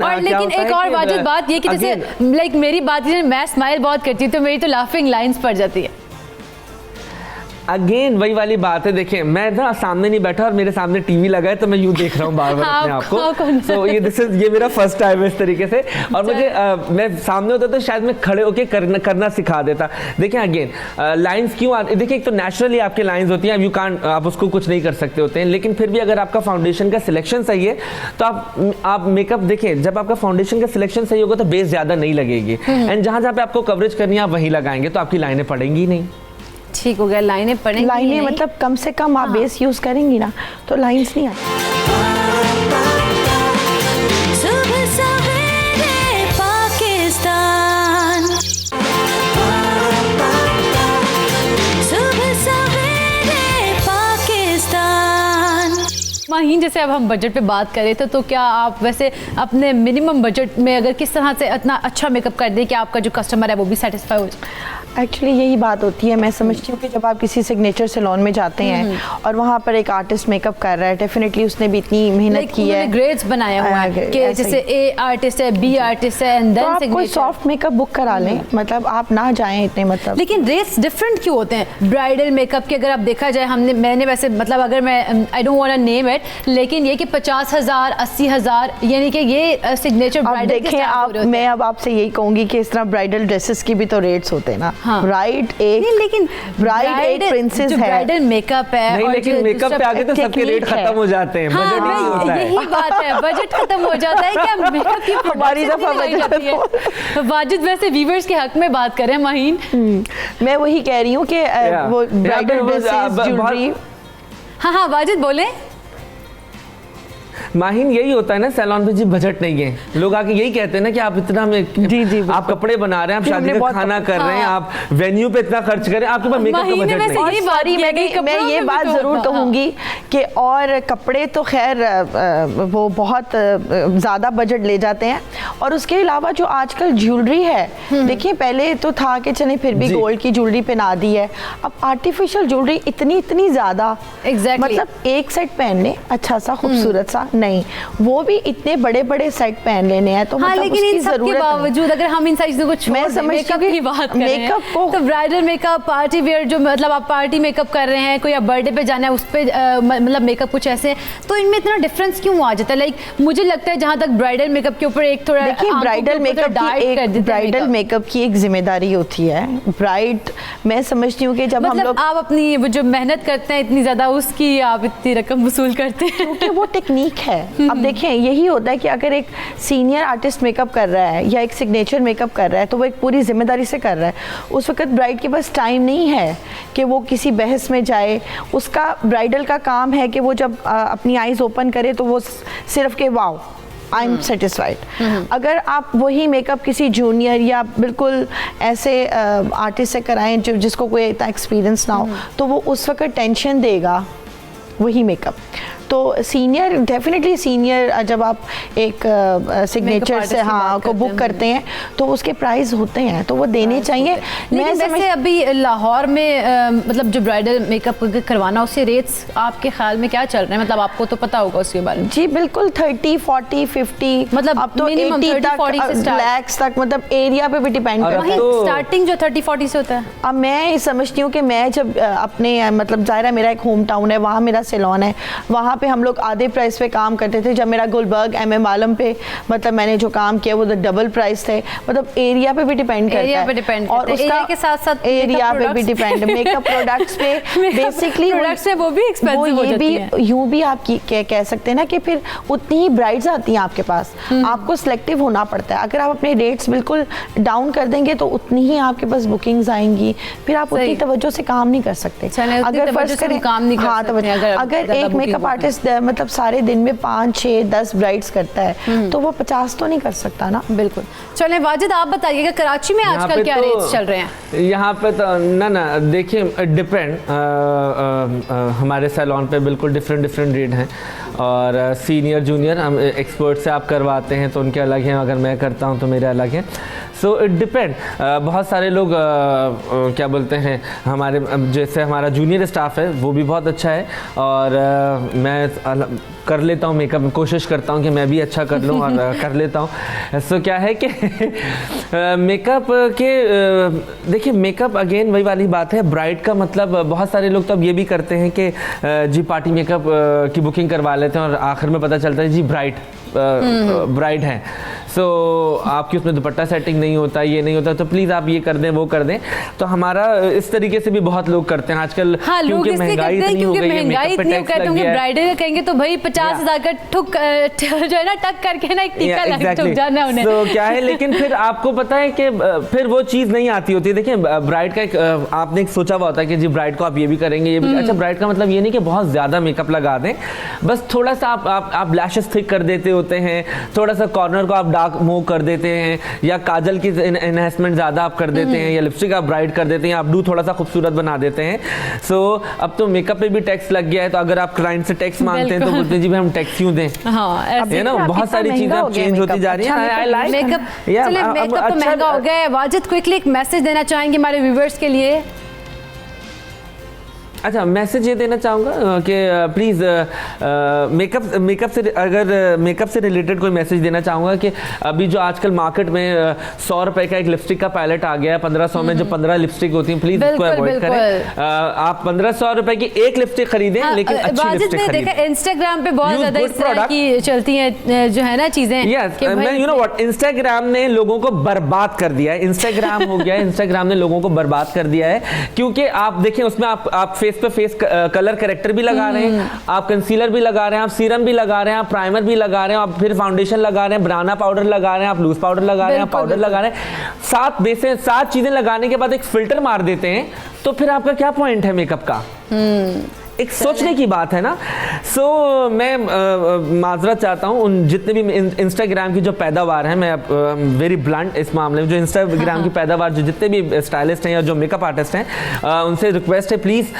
और लेकिन एक और वाजिद बात ये कि जैसे लाइक मेरी बात मैं स्माइल बहुत करती हूँ तो मेरी तो लाफिंग लाइंस पड़ जाती है। अगेन वही वाली बात है। देखिए मैं ना सामने नहीं बैठा और मेरे सामने टीवी लगा है तो मैं यूं देख रहा हूँ बार-बार अपने आप को। सो ये मेरा फर्स्ट टाइम है इस तरीके से। और मुझे मैं सामने होता तो शायद मैं खड़े होके करना सिखा देता। देखिए अगेन लाइंस क्यों आते, देखिए एक तो नेचुरली आपकी लाइंस होती हैं, आप उसको कुछ नहीं कर सकते होते हैं, लेकिन फिर भी अगर आपका फाउंडेशन का सिलेक्शन सही है तो आप मेकअप देखिए, जब आपका फाउंडेशन का सिलेक्शन सही होगा तो बेस ज्यादा नहीं लगेगी एंड जहां पे आपको कवरेज करनी है आप वहीं लगाएंगे तो आपकी लाइनें पड़ेंगी नहीं। ठीक हो गया, लाइनें पड़ेंगी। लाइनें मतलब कम से कम आप बेस यूज करेंगी ना तो लाइंस नहीं आती। माहीन जैसे अब हम बजट पे बात करें तो क्या आप वैसे अपने मिनिमम बजट में अगर किस तरह से इतना अच्छा मेकअप कर दें कि आपका जो कस्टमर है वो भी सेटिस्फाई हो जाए? एक्चुअली यही बात होती है। मैं समझती हूँ कि जब आप किसी सिग्नेचर सैलून में जाते हैं और वहाँ पर एक आर्टिस्ट मेकअप कर रहा है, डेफिनेटली उसने भी इतनी मेहनत की है, ग्रेड्स बनाया हुआ है कि जैसे A आर्टिस्ट है, B आर्टिस्ट है एंड देन सिग्नेचर। कोई सॉफ्ट मेकअप बुक करा लें, मतलब आप ना जाएं इतने मतलब। लेकिन रेट्स डिफरेंट क्यों होते हैं ब्राइडल मेकअप के? अगर आप देखा जाए मैंने वैसे मतलब अगर मैं I don't want to name it, लेकिन ये कि 50,000 80,000 यानी कि ये सिग्नेचर ब्राइडल के आप मैं अब आपसे यही कहूंगी कि इस तरह ब्राइडल ड्रेसेस की भी तो रेट्स होते हैं ना। राइट लेकिन ब्राइड एक प्रिंसेस है, ब्राइडल मेकअप है नहीं, लेकिन मेकअप पे आगे तो सबके रेट खत्म हो जाते हैं। हाँ, बजट नहीं होता है। यही बात है, बजट खत्म हो जाता है कि मेकअप की हमारी दफा बजट। वाजिद वैसे व्यूअर्स के हक में बात करें माहीन, मैं वही कह रही हूँ कि वो ब्राइडल ड्रेसेस, ज्वेलरी। हाँ वाजिद बोले। माहिन यही होता है ना सैलून पे जी, बजट नहीं है। लोग आके यही कहते हैं ना कि आप इतना में जी, आप कपड़े बना रहे हैं, आप शादी का खाना कर रहे हैं, आप वेन्यू पे इतना खर्च कर रहे हैं, आपके पास मेकअप का बजट नहीं। मैं ये बात जरूर कहूंगी कि और कपड़े तो खैर वो बहुत ज़्यादा बजट ले जाते हैं, और उसके अलावा जो आजकल ज्वेलरी है, देखिए पहले तो था कि चले फिर भी गोल्ड की ज्वेलरी पहना दी है, अब आर्टिफिशियल ज्वेलरी इतनी ज़्यादा, मतलब एक सेट पहन ले अच्छा सा खूबसूरत सा, नहीं वो भी इतने बड़े बड़े सेट पहन लेने हैं, तो हाँ, लेकिन इन सब के बावजूद अगर हम इन सारी चीज़ों को छोड़ दें, मेकअप की बात करें, मेकअप को तो ब्राइडल मेकअप, पार्टी वेयर, जो मतलब आप पार्टी मेकअप कर रहे हैं, कोई आप बर्थडे पे जाना है उस पे मतलब मेकअप कुछ ऐसे, तो इनमें इतना डिफरेंस क्यों आ जाता है? लाइक मुझे लगता है जहाँ तक ब्राइडल मेकअप के ऊपर एक थोड़ा, देखिए ब्राइडल मेकअप की एक जिम्मेदारी होती है। ब्राइड, मैं समझती हूँ कि जब मतलब हम लोग आप अपनी वो जो मेहनत करते हैं इतनी ज्यादा, उसकी आप इतनी रकम वसूल करते हैं, क्योंकि वो टेक्निक है। अब देखें यही होता है कि अगर एक सीनियर आर्टिस्ट मेकअप कर रहा है या एक सिग्नेचर मेकअप कर रहा है, तो वो एक पूरी जिम्मेदारी से कर रहा है। उस वक्त ब्राइड के पास टाइम नहीं है कि वो किसी बहस में जाए। उसका ब्राइडल का काम है कि वो जब अपनी आईज ओपन करे तो वो सिर्फ के वाओ आई एम सेटिस्फाइड। अगर आप वही मेकअप किसी जूनियर या बिल्कुल ऐसे आर्टिस्ट से कराएं जो जिसको कोई इतना एक्सपीरियंस ना हो, तो वो उस वक्त टेंशन देगा वही मेकअप। तो सीनियर, डेफिनेटली सीनियर, जब आप एक सिग्नेचर से हाँ को बुक करते हैं तो उसके प्राइस होते हैं, तो वो देने चाहिए। मैं वैसे अभी लाहौर में मतलब जो ब्राइडल मेकअप करवाना, उसके रेट्स आपके ख्याल में क्या चल रहे हैं? मतलब आपको तो पता होगा उसके बारे में। जी बिल्कुल, 30, 40, 50, मतलब अब तो 80 तक, लैक्स तक, मतलब एरिया पे भी डिपेंड करता है। स्टार्टिंग जो 30-40 से होता है। अब मैं समझती हूँ कि मैं जब अपने मतलब ज़ाहिर मेरा एक होम टाउन है, वहाँ मेरा सैलून है, वहाँ पे हम लोग आधे प्राइस पे काम करते थे। जब मेरा गुलबर्ग MM आलम पे मतलब मैंने जो काम किया वो डबल प्राइस थे। मतलब एरिया पे भी डिपेंड करता है, और उसका के साथ एरिया पे भी डिपेंड, मेकअप प्रोडक्ट्स पे बेसिकली प्रोडक्ट्स है वो भी एक्सपेंसिव हो जाती है। यूं भी आप कह सकते हैं ना कि फिर उतनी ही ब्राइड्स आती हैं आपके पास, आपको सिलेक्टिव होना पड़ता है। अगर आप अपने रेट्स बिल्कुल डाउन कर देंगे तो उतनी ही आपके पास बुकिंग्स आएंगी, फिर आप उतनी तवज्जो से काम नहीं कर सकते। अगर फर्स्ट करें अगर एक मेकअप आर्टिस्ट मतलब सारे दिन में 5, 6, 10 ब्राइड्स करता है, तो वो 50 तो नहीं कर सकता ना। बिल्कुल। चलें वाजिद, आप बताइएगा कराची में आजकल क्या रेट्स चल रहे हैं? यहाँ पे तो ना देखिए डिपेंड, हमारे सैलून पे बिल्कुल डिफरेंट रेट हैं, और सीनियर जूनियर हम एक्सपर्ट से आप करवाते हैं तो उनके अलग हैं, अगर मैं करता हूँ तो मेरे अलग हैं। So it depend. बहुत सारे लोग क्या बोलते हैं, हमारे जैसे हमारा जूनियर स्टाफ है वो भी बहुत अच्छा है, और मैं कर लेता हूँ मेकअप, कोशिश करता हूँ कि मैं भी अच्छा कर लूँ और कर लेता हूँ। सो क्या है कि मेकअप के देखिए मेकअप अगेन वही वाली बात है, ब्राइड का मतलब बहुत सारे लोग तो अब ये भी करते हैं कि जी पार्टी मेकअप की बुकिंग करवा लेते हैं और आखिर में पता चलता है जी ब्राइड है। सो आपकी उसमें दुपट्टा सेटिंग नहीं होता, ये नहीं होता, तो प्लीज़ आप ये कर दें वो कर दें। तो हमारा इस तरीके से भी बहुत लोग करते हैं आजकल। हाँ, क्योंकि महंगाई इतनी हो गई है, महंगाई इतनी कहते हैं ब्राइडल कहेंगे तो भाई 50,000 का ठुक जो है ना टक करके ना एक टीका लग ठुक जाना उन्हें। तो क्या है, लेकिन फिर आपको पता है कि फिर वो चीज़ नहीं आती होती है। देखिए ब्राइड का एक आपने एक सोचा हुआ होता है कि जी ब्राइड को आप ये भी करेंगे ये भी। अच्छा, ब्राइड का मतलब ये नहीं कि बहुत ज़्यादा मेकअप लगा दें, बस थोड़ा सा आप लैशेस थिक कर देते होते हैं, थोड़ा सा कॉर्नर को आप डार्क मूव कर देते हैं, या काजल की एनहेंसमेंट ज़्यादा आप कर देते हैं, या लिपस्टिक आप ब्राइट कर देते हैं, आप डू थोड़ा सा खूबसूरत बना देते हैं। सो अब तो मेकअप पे भी टैक्स लग गया है, तो अगर आप क्लाइंट से टैक्स मांगते हैं तो बोलते हैं जी भाई हम टैक्स क्यों दें। हाँ, है ना, बहुत सारी चीज़ें अब चेंज होती जा रही है। आई लाइक मेकअप तो महंगा हो गया है। वाजिद क्विकली एक मैसेज देना चाहेंगे हमारे व्यूवर्स के लिए? अच्छा, मैसेज ये देना चाहूँगा कि प्लीज़ मेकअप से रिलेटेड कोई मैसेज देना चाहूँगा कि अभी जो आजकल मार्केट में 100 रुपए का एक लिपस्टिक का पैलेट आ गया है, 1500 में जो 15 लिपस्टिक होती हैं, प्लीज़ इसको अवॉइड करें। आप 1500 रुपए की एक लिपस्टिक खरीदें, लेकिन अच्छी लिपस्टिक खरीदें। इंस्टाग्राम पे बहुत ज़्यादा इस तरह की चलती हैं जो है ना चीज़ें। यू नो व्हाट, इंस्टाग्राम ने लोगों को बर्बाद कर दिया है। इंस्टाग्राम हो गया है, इंस्टाग्राम ने लोगों को बर्बाद कर दिया है, क्योंकि आप देखें उसमें आप फेस पे फेस कलर करेक्टर भी लगा रहे हैं, आप कंसीलर भी लगा रहे हैं, आप सीरम भी लगा रहे हैं, आप प्राइमर भी लगा रहे हैं, आप फिर फाउंडेशन लगा रहे हैं, बनाना पाउडर लगा रहे हैं, आप लूज पाउडर लगा रहे हैं, आप पाउडर लगा रहे हैं, 7 बेसें 7 चीजें लगाने के बाद एक फिल्टर मार देते हैं, तो फिर आपका क्या पॉइंट है मेकअप का? एक सोचने की बात है ना। सो मैं माजरत चाहता हूँ उन जितने भी इंस्टाग्राम की जो पैदावार है, मैं वेरी ब्लंट इस मामले में, जो इंस्टाग्राम की पैदावार जो जितने भी स्टाइलिस्ट हैं या जो मेकअप आर्टिस्ट हैं, उनसे रिक्वेस्ट है प्लीज़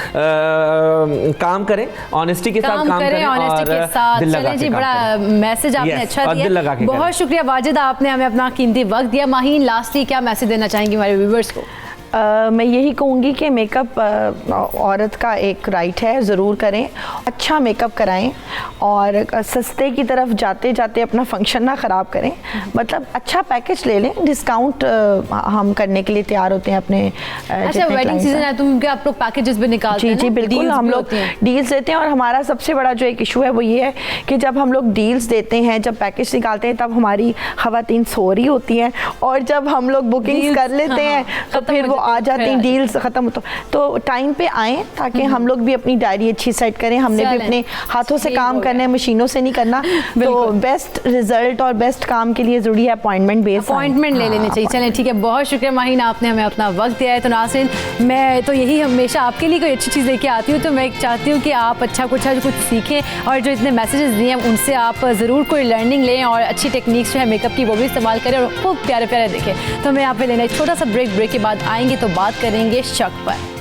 काम करें, ऑनेस्टी के साथ काम करें और दिल लगा के जी। काम बड़ा करें। मैसेज आपने अच्छा और दिल लगा दिया, के बहुत करें। शुक्रिया वाजिद, आपने हमें अपना कीमती वक्त दिया। माहीन, लास्टली क्या मैसेज देना चाहेंगी हमारे व्यूवर्स को? मैं यही कहूँगी कि मेकअप औरत का एक राइट है, ज़रूर करें, अच्छा मेकअप कराएं और सस्ते की तरफ जाते जाते अपना फंक्शन ना ख़राब करें। मतलब अच्छा पैकेज ले लें, डिस्काउंट हम करने के लिए तैयार होते हैं अपने अच्छा, वेडिंग सीजन है तो क्योंकि आप लोग पैकेजेस भी निकालते हैं? जी बिल्कुल, हम लोग डील्स देते हैं और हमारा सबसे बड़ा जो एक इशू है वो ये है कि जब हम लोग डील्स देते हैं, जब पैकेज निकालते हैं, तब हमारी ख़वातीन सो रही होती हैं और जब हम लोग बुकिंग कर लेते हैं तो फिर वो आ जाती हैं, डील्स ख़त्म तो टाइम पे आएँ ताकि हम लोग भी अपनी डायरी अच्छी सेट करें। हमने भी अपने हाथों से काम करना है, मशीनों से नहीं करना। तो बेस्ट रिजल्ट और बेस्ट काम के लिए ज़रूरी है अपॉइंटमेंट ले लेनी चाहिए। चलें ठीक है, बहुत शुक्रिया माहीन, आपने हमें अपना वक्त दिया है। तो नाज़रीन, मैं तो यही हमेशा आपके लिए कोई अच्छी चीज़ लेके आती हूँ, तो मैं चाहती हूँ कि आप अच्छा कुछ सीखें और जो इतने मैसेजेस दिए हैं उनसे आप ज़रूर कोई लर्निंग लें और अच्छी टेक्निक्स जो है मेकअप की वो भी इस्तेमाल करें और खूब प्यारे प्यारे देखें। तो मैं यहाँ पे लेना एक छोटा सा ब्रेक के बाद आएंगे तो बात करेंगे शक पर।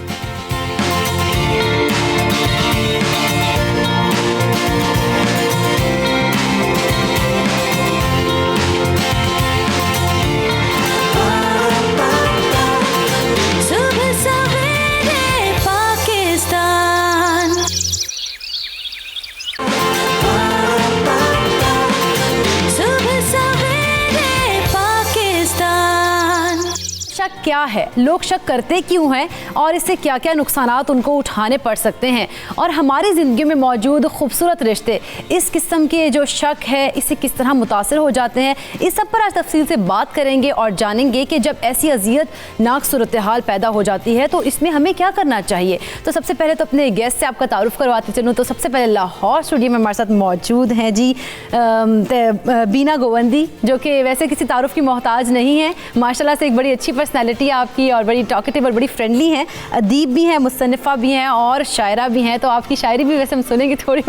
शक क्या है, लोग शक करते क्यों हैं और इससे क्या क्या नुकसानात उनको उठाने पड़ सकते हैं, और हमारी ज़िंदगी में मौजूद खूबसूरत रिश्ते इस किस्म के जो शक है इससे किस तरह मुतासर हो जाते हैं, इस सब पर आज तफसील से बात करेंगे और जानेंगे कि जब ऐसी अज़ियतनाक सूरत हाल पैदा हो जाती है तो इसमें हमें क्या करना चाहिए। तो सबसे पहले तो अपने गेस्ट से आपका तारुफ करवाते चलूँ। तो सबसे पहले लाहौर स्टूडियो में हमारे साथ मौजूद हैं जी बीना गोवंदी, जो कि वैसे किसी तारुफ की मोहताज नहीं है, माशाल्लाह से एक बड़ी अच्छी पर्सनैलिटी आपकी और बड़ी टॉकेटिव और बड़ी फ्रेंडली हैं। अदीब भी हैं, मुसन्निफ़ा भी हैं और शायरा भी हैं, तो आपकी शायरी भी वैसे हम सुनेंगे थोड़ी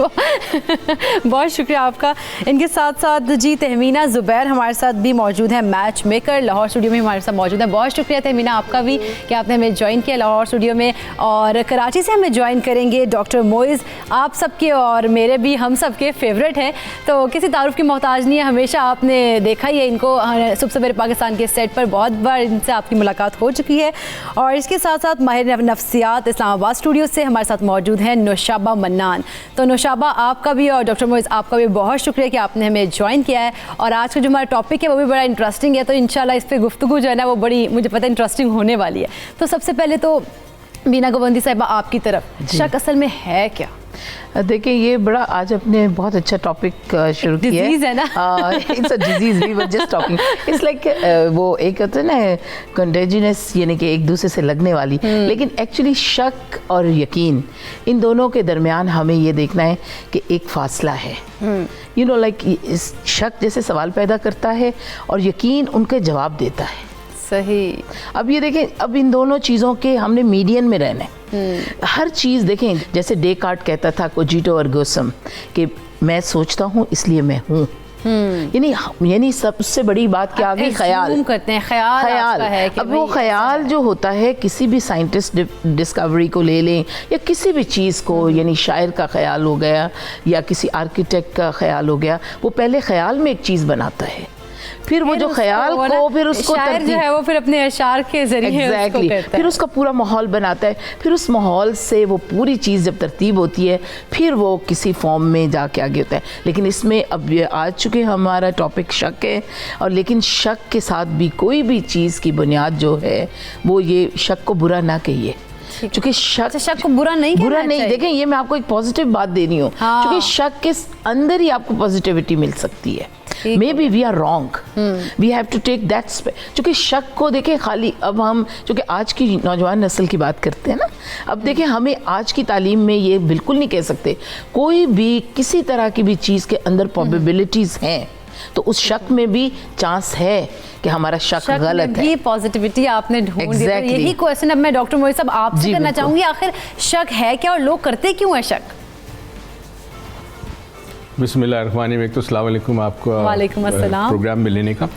बहुत शुक्रिया आपका। इनके साथ साथ जी तहमीना ज़ुबैर हमारे साथ भी मौजूद हैं, मैच मेकर लाहौर स्टूडियो में हमारे साथ मौजूद हैं। बहुत शुक्रिया तहमीना आपका भी कि आपने हमें ज्वाइन किया लाहौर स्टूडियो में। और कराची से हमें ज्वाइन करेंगे डॉक्टर मोइज़, आप सबके और मेरे भी हम सब के फेवरेट हैं, तो किसी तारुफ की मोहताज नहीं है, हमेशा आपने देखा ही है इनको सुबह सवेरे पाकिस्तान के सेट पर, बहुत बार इनसे आपकी मुलाकात हो चुकी है। और इसके साथ साथ माहिर नफ्सियात इस्लामाबाद स्टूडियो से हमारे साथ मौजूद हैं नौशाबा मन्नान। तो नौशाबा आपका भी और डॉक्टर मोइज़ आपका भी बहुत शुक्रिया कि आपने हमें ज्वाइन किया है। और आज का जो हमारा टॉपिक है वो भी बड़ा इंटरेस्टिंग है, तो इंशाल्लाह इस पर गुफ्तगू जो है ना वो बड़ी, मुझे पता है, इंटरेस्टिंग होने वाली है। तो सबसे पहले तो बीना गोवंदी साहिबा आपकी तरफ, शक असल में है क्या? देखिए, ये बड़ा आज अपने बहुत अच्छा टॉपिक शुरू किया है ना। It's a disease, we were just talking, it's like वो एक होता है ना कंटेजियस, यानी कि एक दूसरे से लगने वाली, लेकिन एक्चुअली शक और यकीन, इन दोनों के दरमियान हमें ये देखना है कि एक फासला है। यू नो, लाइक शक जैसे सवाल पैदा करता है और यकीन उनके जवाब देता है। सही। अब ये देखें, अब इन दोनों चीज़ों के हमने मीडियन में रहना है। हर चीज़ देखें, जैसे डेकार्ट कहता था कोजिटो अर्गो सम, कि मैं सोचता हूँ इसलिए मैं हूँ। यानी सबसे बड़ी बात क्या आ गई, ख्याल करते हैं, ख्याल है कि अब वो ख्याल जो होता है, किसी भी साइंटिस्ट डिस्कवरी को ले लें या किसी भी चीज़ को, यानी शायर का ख्याल हो गया या किसी आर्किटेक्ट का ख्याल हो गया, वो पहले ख्याल में एक चीज़ बनाता है, फिर वो जो ख्याल को फिर उसको शायर जो है वो फिर अपने अशार के जरिए exactly, फिर उसका पूरा माहौल बनाता है, फिर उस माहौल से वो पूरी चीज़ जब तरतीब होती है फिर वो किसी फॉर्म में जाके आगे होता है। लेकिन इसमें अब ये आ चुके हमारा टॉपिक शक है, और लेकिन शक के साथ भी कोई भी चीज़ की बुनियाद जो है वो ये शक को बुरा ना कहिए, क्योंकि शक को बुरा नहीं देखें, ये मैं आपको एक पॉजिटिव बात दे रही हूँ, क्योंकि शक के अंदर ही आपको पॉजिटिविटी मिल सकती है। Maybe we are wrong, we have to take that, क्योंकि शक को देखें खाली, अब हम चूँकि आज की नौजवान नस्ल की बात करते हैं ना, अब देखें हमें आज की तालीम में ये बिल्कुल नहीं कह सकते, कोई भी किसी तरह की भी चीज़ के अंदर प्रोबेबिलिटीज़ हैं, तो उस शक में भी चांस है कि हमारा शक गलत है। ये पॉजिटिविटी आपने ढूंढ दी। तो यही क्वेश्चन अब मैं डॉक्टर मोइज़ साहब आपसे करना चाहूँगी, आखिर शक है क्या और लोग करते क्यों है शक? बिस्मिल्लाहिर्रहमानिर्रहीम। एक तो अस्सलाम वालेकुम आपको वालेकुम अस्सलाम। प्रोग्राम में लेने का।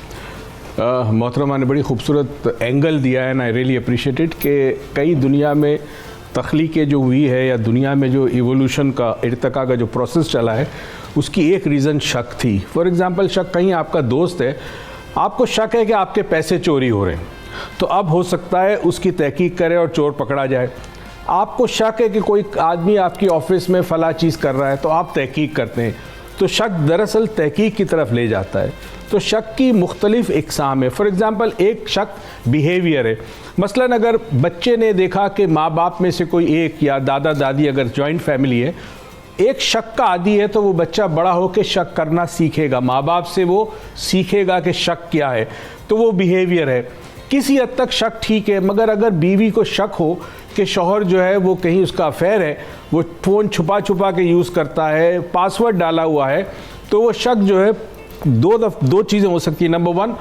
मोहतरमा ने बड़ी खूबसूरत एंगल दिया है, आई रियली अप्रिशिएट इट कि कई दुनिया में तख्लीक़ जो हुई है या दुनिया में जो इवोल्यूशन का इर्तिका का जो प्रोसेस चला है उसकी एक रीज़न शक थी। फॉर एग्ज़ाम्पल शक, कहीं आपका दोस्त है, आपको शक है कि आपके पैसे चोरी हो रहे हैं, तो अब हो सकता है उसकी तहकीक करे और चोर पकड़ा जाए। आपको शक है कि कोई आदमी आपकी ऑफिस में फ़ला चीज़ कर रहा है, तो आप तहकीक करते हैं, तो शक दरअसल तहकीक की तरफ ले जाता है। तो शक की मुख्तलिफ इकसाम है। फॉर एग्ज़ाम्पल एक शक बिहेवियर है। मसलन अगर बच्चे ने देखा कि माँ बाप में से कोई एक या दादा दादी, अगर जॉइंट फैमिली है, एक शक का आदी है, तो वो बच्चा बड़ा होकर शक करना सीखेगा, माँ बाप से वो सीखेगा कि शक क्या है, तो वो बिहेवियर है। किसी हद तक शक ठीक है, मगर अगर बीवी को शक हो कि शौहर जो है वो कहीं उसका अफेयर है, वो फ़ोन छुपा छुपा के यूज़ करता है, पासवर्ड डाला हुआ है, तो वो शक जो है दो चीज़ें हो सकती है। नंबर 1,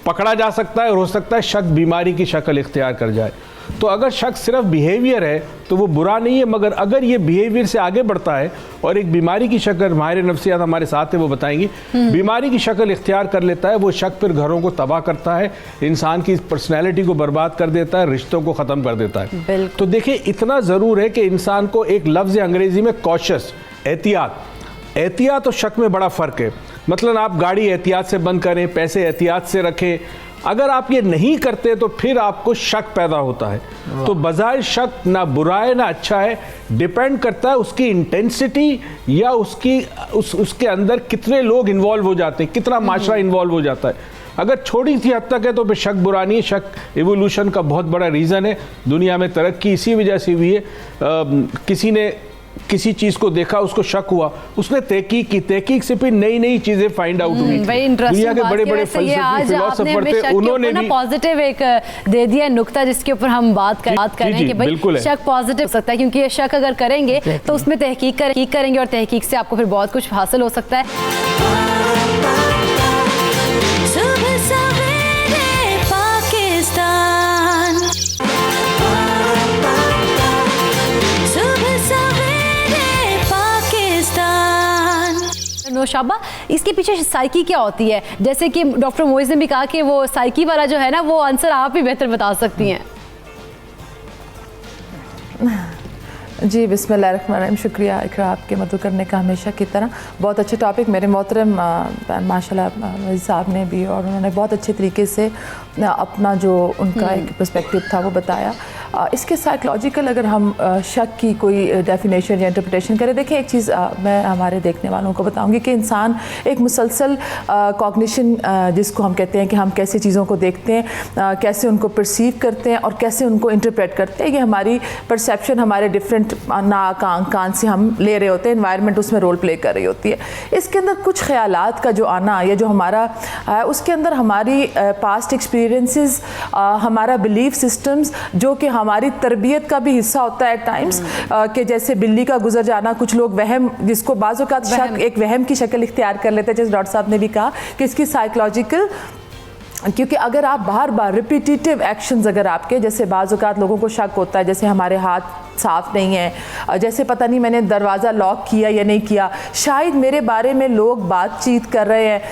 पकड़ा जा सकता है, और हो सकता है शक बीमारी की शक्ल इख्तियार कर जाए। तो अगर शक सिर्फ बिहेवियर है तो वो बुरा नहीं है, मगर अगर ये बिहेवियर से आगे बढ़ता है और एक बीमारी की शक्ल, माहिर नफ्सियात हमारे साथ है वो बताएंगी, बीमारी की शक्ल इख्तियार कर लेता है, वो शक फिर घरों को तबाह करता है, इंसान की पर्सनैलिटी को बर्बाद कर देता है, रिश्तों को ख़त्म कर देता है। तो देखिए, इतना ज़रूर है कि इंसान को एक लफ्ज़ अंग्रेज़ी में कॉशस, एहतियात और शक में बड़ा फ़र्क है। मतलब आप गाड़ी एहतियात से बंद करें, पैसे एहतियात से रखें, अगर आप ये नहीं करते तो फिर आपको शक पैदा होता है। तो बज़ाहिर शक ना बुरा है ना अच्छा है, डिपेंड करता है उसकी इंटेंसिटी या उसके अंदर कितने लोग इन्वॉल्व हो जाते हैं, कितना माशरा इन्वॉल्व हो जाता है। अगर छोटी सी हद तक है तो फिर शक बुरा नहीं है। शक एवोल्यूशन का बहुत बड़ा रीज़न है। दुनिया में तरक्की इसी वजह से हुई है। किसी ने किसी चीज़ को देखा, उसको शक हुआ, उसने तहकीक की, तहकीक से फिर नई नई चीज़ें फाइंड आउट हुई। दुनिया के बड़े बड़े फिलोसोफर थे, उन्होंने भी पॉजिटिव एक दे दिया नुक्ता जिसके ऊपर हम बात कर रहे हैं कि भाई शक पॉजिटिव हो सकता है, क्योंकि ये शक अगर करेंगे तो उसमें तहकीक करेंगे और तहकीक से आपको फिर बहुत कुछ हासिल हो सकता है। नौशाबा, इसके पीछे साइकी क्या होती है? जैसे कि डॉक्टर मोइज ने भी कहा कि वो साइकी वाला जो है ना, वो आंसर आप ही बेहतर बता सकती हैं। जी, बिस्मिल्लाहिर्रहमानिर्रहीम। शुक्रिया इकरा आपके मदद करने का, हमेशा की तरह। बहुत अच्छे टॉपिक मेरे मोहतरम माशाल्लाह साहब ने भी, और उन्होंने बहुत अच्छे तरीके से अपना जो उनका एक पर्सपेक्टिव था वो बताया। इसके साइकोलॉजिकल अगर हम शक की कोई डेफिनेशन या इंटरप्रिटेशन करें, देखिए एक चीज़ मैं हमारे देखने वालों को बताऊंगी कि इंसान एक मुसलसल कॉग्निशन, जिसको हम कहते हैं कि हम कैसे चीज़ों को देखते हैं, कैसे उनको परसीव करते हैं और कैसे उनको इंटरप्रेट करते हैं, ये हमारी परसेप्शन हमारे डिफरेंट नाक आँख कान से हम ले रहे होते हैं, इन्वायरमेंट उसमें रोल प्ले कर रही होती है। इसके अंदर कुछ ख्यालात का जो आना या जो हमारा उसके अंदर हमारी पास्ट एक्सपीरियंसेस, हमारा बिलीफ सिस्टम्स, जो कि हमारी तरबियत का भी हिस्सा होता है एट टाइम्स, कि जैसे बिल्ली का गुजर जाना, कुछ लोग वहम, जिसको बाज़ औक़ात शक एक वहम की शक्ल इख्तियार कर लेते हैं, जैसे डॉक्टर साहब ने भी कहा कि इसकी साइकोलॉजिकल, क्योंकि अगर आप बार बार रिपीटिटिव एक्शंस अगर आपके, जैसे बाज़ औक़ात लोगों को शक होता है जैसे हमारे हाथ साफ़ नहीं है, जैसे पता नहीं मैंने दरवाज़ा लॉक किया या नहीं किया, शायद मेरे बारे में लोग बातचीत कर रहे हैं,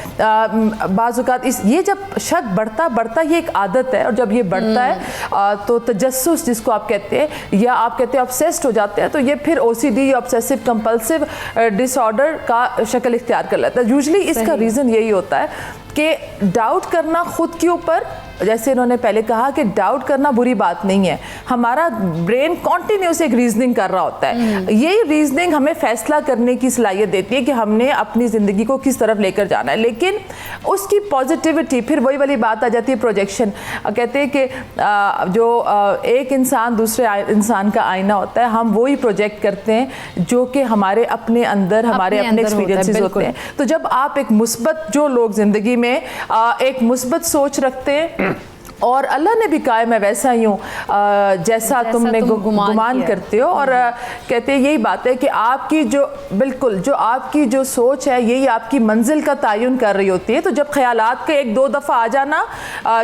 बाज़ औक़ात ये जब शक बढ़ता ये एक आदत है, और जब ये बढ़ता है तो तजस्सुस जिसको आप कहते हैं, या आप कहते हैं ऑब्सेस्ड हो जाते हैं, तो ये फिर OCD या ऑब्सेसिव कंपल्सिव डिसऑर्डर का शक्ल इख्तियार कर लेता है। यूजुअली इसका रीज़न यही होता है कि डाउट करना खुद के ऊपर, जैसे इन्होंने पहले कहा कि डाउट करना बुरी बात नहीं है, हमारा ब्रेन कॉन्टिन्यूस एक रीजनिंग कर रहा होता है, यही रीजनिंग हमें फैसला करने की सलाहियत देती है कि हमने अपनी ज़िंदगी को किस तरफ लेकर जाना है। लेकिन उसकी पॉजिटिविटी, फिर वही वाली बात आ जाती है प्रोजेक्शन। कहते हैं कि जो एक इंसान दूसरे इंसान का आईना होता है, हम वही प्रोजेक्ट करते हैं जो कि हमारे अपने अंदर हमारे अपने एक्सपीरियंसेस होते हैं। तो जब आप एक मुस्बत, जो लोग ज़िंदगी में एक मुस्बत सोच रखते हैं, और अल्लाह ने भी कहा है मैं वैसा ही हूँ जैसा तुमने गुमान करते हो। और कहते हैं यही बात है कि आपकी जो बिल्कुल जो आपकी जो सोच है यही आपकी मंजिल का तयन कर रही होती है। तो जब ख्यालात के एक दो दफ़ा आ जाना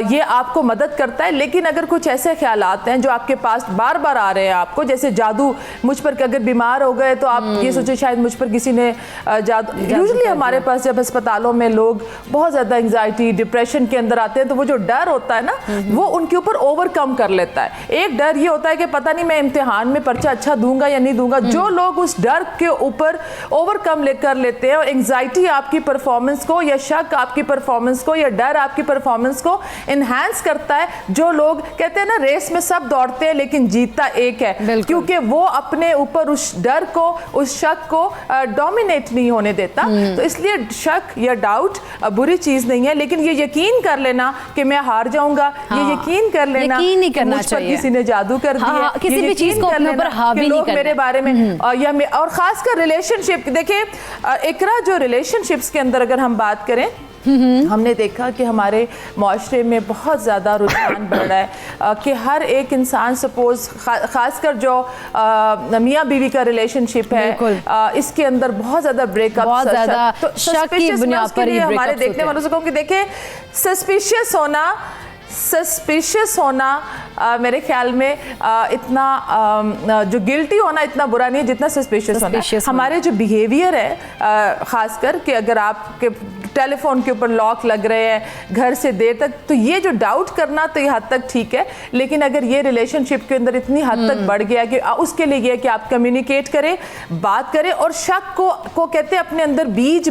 ये आपको मदद करता है। लेकिन अगर कुछ ऐसे ख्यालात हैं जो आपके पास बार बार आ रहे हैं आपको, जैसे जादू मुझ पर, अगर बीमार हो गए तो आप ये सोचे शायद मुझ पर किसी ने जादू। यूजुअली हमारे पास जब अस्पतालों में लोग बहुत ज़्यादा एंग्जाइटी डिप्रेशन के अंदर आते हैं तो वो जो डर होता है ना वो उनके ऊपर ओवरकम कर लेता है। एक डर ये होता है कि पता नहीं मैं इम्तिहान में पर्चा अच्छा दूंगा या नहीं दूंगा। जो लोग उस डर के ऊपर ओवरकम कर लेते हैं और एंग्जाइटी आपकी परफॉर्मेंस को या शक आपकी परफॉर्मेंस को या डर आपकी परफॉर्मेंस को इन्हांस करता है। जो लोग कहते हैं ना रेस में सब दौड़ते हैं लेकिन जीतता एक है, क्योंकि वो अपने ऊपर उस डर को उस शक को डोमिनेट नहीं होने देता। तो इसलिए शक या डाउट बुरी चीज़ नहीं है, लेकिन ये यकीन कर लेना कि मैं हार जाऊंगा, ये यकीन कर लेना यकीन नहीं करना मुझ पर चाहिए। किसी ने जादू कर दिया, हाँ, किसी भी चीज को अपने ऊपर हावी नहीं करना मेरे बारे में या और खासकर रिलेशनशिप। देखिए इकरा जो रिलेशनशिप्स के अंदर अगर हम बात करें हमने देखा कि हमारे माशरे में बहुत ज़्यादा रुझान बढ़ रहा है कि हर एक इंसान सपोज खासकर जो मियाँ बीवी का रिलेशनशिप है इसके अंदर बहुत ज़्यादा ब्रेकअप, बहुत ज़्यादा शक की बुनियाद पर ही हमारे देखने वालों से कहूँ कि देखें सस्पिशियस होना मेरे ख्याल में इतना जो गिल्टी होना इतना बुरा नहीं है जितना सस्पिशियस होना। हमारे जो बिहेवियर है खासकर कि अगर आपके टेलीफोन के ऊपर लॉक लग रहे हैं घर से देर तक, तो ये जो डाउट करना तो ये हद तक ठीक है। लेकिन अगर ये रिलेशनशिप के अंदर इतनी हद तक बढ़ गया कि उसके लिए ये कि आप कम्युनिकेट करें, बात करें और शक को कहते हैं अपने अंदर बीज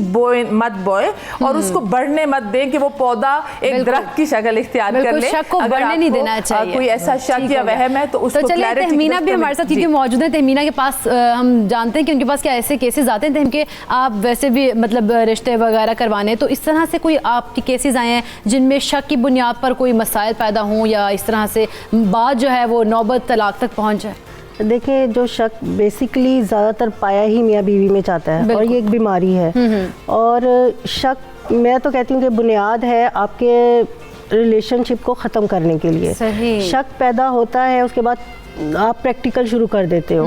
मत बोए और उसको बढ़ने मत दें कि वो पौधा एक दरख्त की शक्ल इख्तियार कर ले। शक को बढ़ने नहीं देना चाहिए। कोई ऐसा शक या वहम है तो उसको चलिए तहमीना भी हमारे साथ क्योंकि मौजूद है। तहमीना के पास हम जानते हैं कि उनके पास क्या ऐसे केसेस आते हैं कि आप वैसे भी मतलब रिश्ते वगैरह करवाने, तो इस तरह से कोई आपके केसेस आए हैं जिनमें शक की बुनियाद पर कोई मसाइल पैदा हों या इस तरह से बात जो है वो नौबत तलाक तक पहुंच जाए? देखिए जो शक बेसिकली ज़्यादातर पाया ही मियाँ बीवी में जाता है और ये एक बीमारी है। और शक मैं तो कहती हूँ कि बुनियाद है आपके रिलेशनशिप को ख़त्म करने के लिए। शक पैदा होता है उसके बाद आप प्रैक्टिकल शुरू कर देते हो।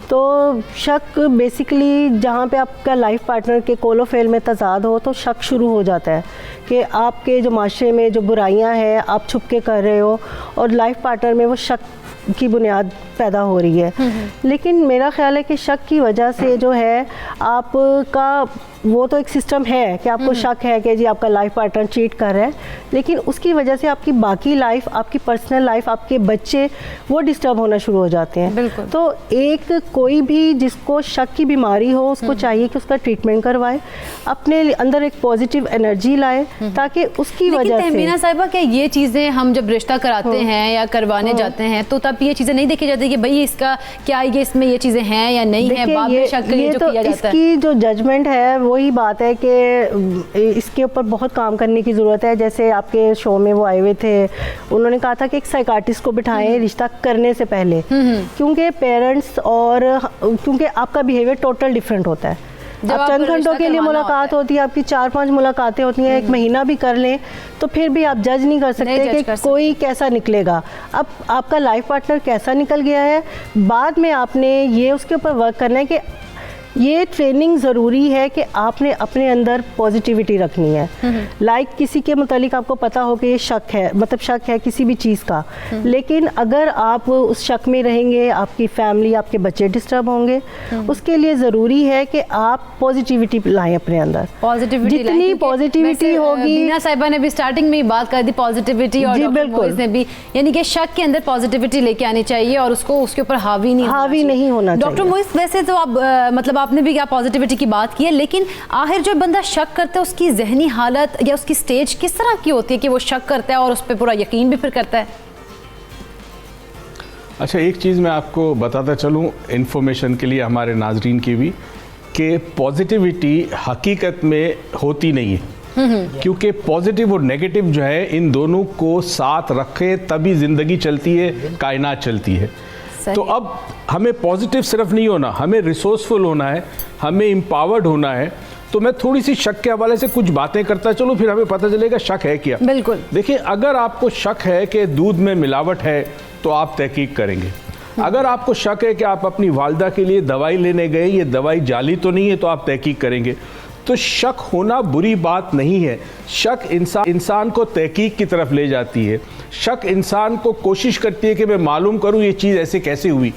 तो शक बेसिकली जहाँ पे आपका लाइफ पार्टनर के कोलोफेल में तजाद हो तो शक शुरू हो जाता है कि आपके जो माशरे में जो बुराइयाँ हैं आप छुप के कर रहे हो और लाइफ पार्टनर में वो शक की बुनियाद पैदा हो रही है। लेकिन मेरा ख्याल है कि शक की वजह से जो है आपका वो तो एक सिस्टम है कि आपको शक है कि जी आपका लाइफ पार्टनर चीट कर रहा है, लेकिन उसकी वजह से आपकी बाकी लाइफ, आपकी पर्सनल लाइफ, आपके बच्चे वो डिस्टर्ब होना शुरू हो जाते हैं। तो एक कोई भी जिसको शक की बीमारी हो उसको चाहिए कि उसका ट्रीटमेंट करवाए, अपने अंदर एक पॉजिटिव एनर्जी लाए ताकि उसकी वजह से। तहमीना साहिबा क्या ये चीज़ें हम जब रिश्ता कराते हैं या करवाने जाते हैं तो तब ये चीज़ें नहीं देखी जाती कि भाई इसका क्या ये इसमें ये चीज़ें हैं या नहीं है? बाद में शक ये जो किया जाता है, इसकी जो जजमेंट है वही बात है कि इसके ऊपर बहुत काम करने की ज़रूरत है। जैसे आपके शो में वो आए हुए थे, उन्होंने कहा था कि एक साइकाट्रिस्ट को बिठाएं रिश्ता करने से पहले, क्योंकि पेरेंट्स और क्योंकि आपका बिहेवियर टोटल डिफरेंट होता है। आप चंद घंटों के लिए मुलाकात होती है, आपकी 4-5 मुलाकातें होती हैं, एक महीना भी कर लें तो फिर भी आप जज नहीं कर सकते कि कोई कैसा निकलेगा। अब आपका लाइफ पार्टनर कैसा निकल गया है, बाद में आपने ये उसके ऊपर वर्क करना है कि ये ट्रेनिंग ज़रूरी है कि आपने अपने अंदर पॉजिटिविटी रखनी है। लाइक किसी के मुतालिक आपको पता हो कि ये शक है, मतलब शक है किसी भी चीज़ का, लेकिन अगर आप उस शक में रहेंगे आपकी फैमिली, आपके बच्चे डिस्टर्ब होंगे। उसके लिए ज़रूरी है कि आप पॉजिटिविटी लाएं अपने अंदर। पॉजिटिविटी जितनी पॉजिटिविटी होगी, बीना साहिबा ने भी स्टार्टिंग में बात कर दी पॉजिटिविटी, और डॉक्टर मोइज़ ने भी, यानी कि शक के अंदर पॉजिटिविटी लेके आनी चाहिए और उसको उसके ऊपर हावी नहीं होना चाहिए। डॉक्टर मोइज़ वैसे तो आप मतलब आपने भी क्या पॉजिटिविटी की बात की है, लेकिन आखिर जो बंदा शक करता है उसकी जहनी हालत या उसकी स्टेज किस तरह की होती है कि वो शक करता है और उस पर पूरा यकीन भी फिर करता है? अच्छा, एक चीज़ मैं आपको बताता चलूँ इन्फॉर्मेशन के लिए हमारे नाजरीन की भी, कि पॉजिटिविटी हकीकत में होती नहीं है। क्योंकि पॉजिटिव और नेगेटिव जो है इन दोनों को साथ रखे तभी ज़िंदगी चलती है, कायनात चलती है। तो अब हमें पॉजिटिव सिर्फ नहीं होना, हमें रिसोर्सफुल होना है, हमें एम्पावर्ड होना है। तो मैं थोड़ी सी शक के हवाले से कुछ बातें करता चलो, फिर हमें पता चलेगा शक है क्या। बिल्कुल। देखिए, अगर आपको शक है कि दूध में मिलावट है तो आप तहकीक करेंगे। अगर आपको शक है कि आप अपनी वालदा के लिए दवाई लेने गए, ये दवाई जाली तो नहीं है, तो आप तहकीक करेंगे। तो शक होना बुरी बात नहीं है। शक इंसान को तहकीक की तरफ ले जाती है। शक इंसान को कोशिश करती है कि मैं मालूम करूं ये चीज़ ऐसे कैसे हुई।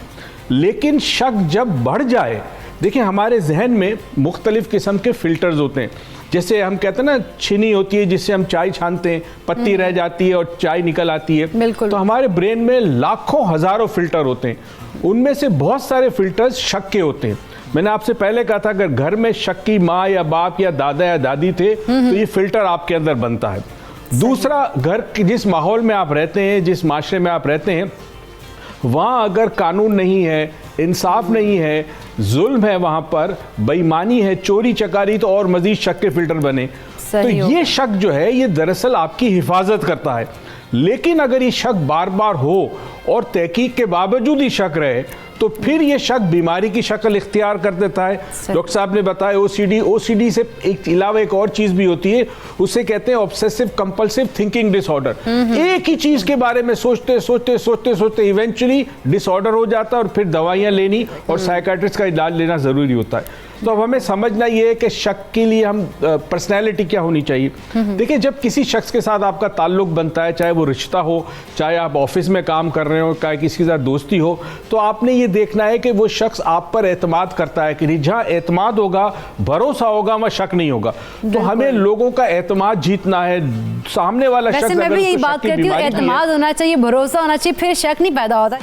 लेकिन शक जब बढ़ जाए, देखिए हमारे जहन में मुख्तलिफ किस्म के फ़िल्टर्स होते हैं। जैसे हम कहते हैं ना, छीनी होती है जिससे हम चाय छानते हैं, पत्ती रह जाती है और चाय निकल आती है। बिल्कुल। तो हमारे ब्रेन में लाखों हज़ारों फ़िल्टर होते हैं। उनमें से बहुत सारे फ़िल्टर्स शक के होते हैं। मैंने आपसे पहले कहा था, अगर घर में शक की माँ या बाप या दादा या दादी थे तो ये फ़िल्टर आपके अंदर बनता है। दूसरा, घर के जिस माहौल में आप रहते हैं, जिस माशरे में आप रहते हैं, वहाँ अगर कानून नहीं है, इंसाफ नहीं है, जुल्म है, वहाँ पर बेईमानी है, चोरी चकारी, तो और मज़ीद शक के फ़िल्टर बने। तो ये शक जो है ये दरअसल आपकी हिफाजत करता है। लेकिन अगर ये शक बार बार हो और तहकीक के बावजूद ही शक रहे तो फिर ये शक बीमारी की शक्ल इख्तियार कर देता है। डॉक्टर साहब ने बताया ओसीडी से एक अलावा एक और चीज़ भी होती है, उसे कहते हैं ऑब्सेसिव कंपल्सिव थिंकिंग डिसऑर्डर। एक ही चीज़ के बारे में सोचते सोचते सोचते सोचते इवेंचुअली डिसऑर्डर हो जाता है और फिर दवाइयाँ लेनी और साइकाट्रिस्ट का इलाज लेना ज़रूरी होता है। तो अब हमें समझना ये है कि शक के लिए हम पर्सनैलिटी क्या होनी चाहिए। देखिए, जब किसी शख्स के साथ आपका ताल्लुक बनता है, चाहे वो रिश्ता हो, चाहे आप ऑफिस में काम कर रहे हो, चाहे किसी के साथ दोस्ती हो, तो आपने ये देखना है कि वो शख्स आप पर एतमाद करता है कि नहीं। जहाँ एतमाद होगा, भरोसा होगा, वहाँ शक नहीं होगा। तो हमें लोगों का एतमाद जीतना है। सामने वाला शख्स, मैं भी यही बात करती हूँ, एतमाद होना चाहिए, भरोसा होना चाहिए, फिर शक नहीं पैदा होता।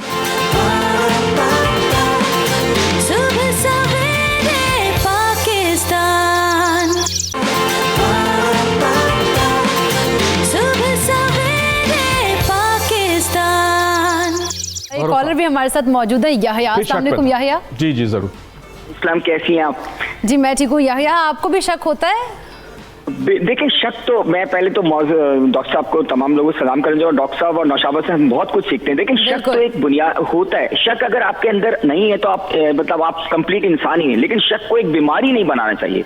कॉलर भी हमारे साथ मौजूद है, याहिया। अस्सलाम वालेकुम याहिया। जी जी जरूर। इस्लाम, कैसी हैं आप? जी मैं ठीक हूँ। याहिया, आपको भी शक होता है? देखिए, शक तो मैं पहले तो डॉक्टर साहब को, तमाम लोगों को सलाम करेंगे और डॉक्टर साहब और नौशाबा से हम बहुत कुछ सीखते हैं। लेकिन शक तो एक बुनियाद होता है। शक अगर आपके अंदर नहीं है तो आप मतलब आप कंप्लीट इंसान ही हैं। लेकिन शक को एक बीमारी नहीं बनाना चाहिए।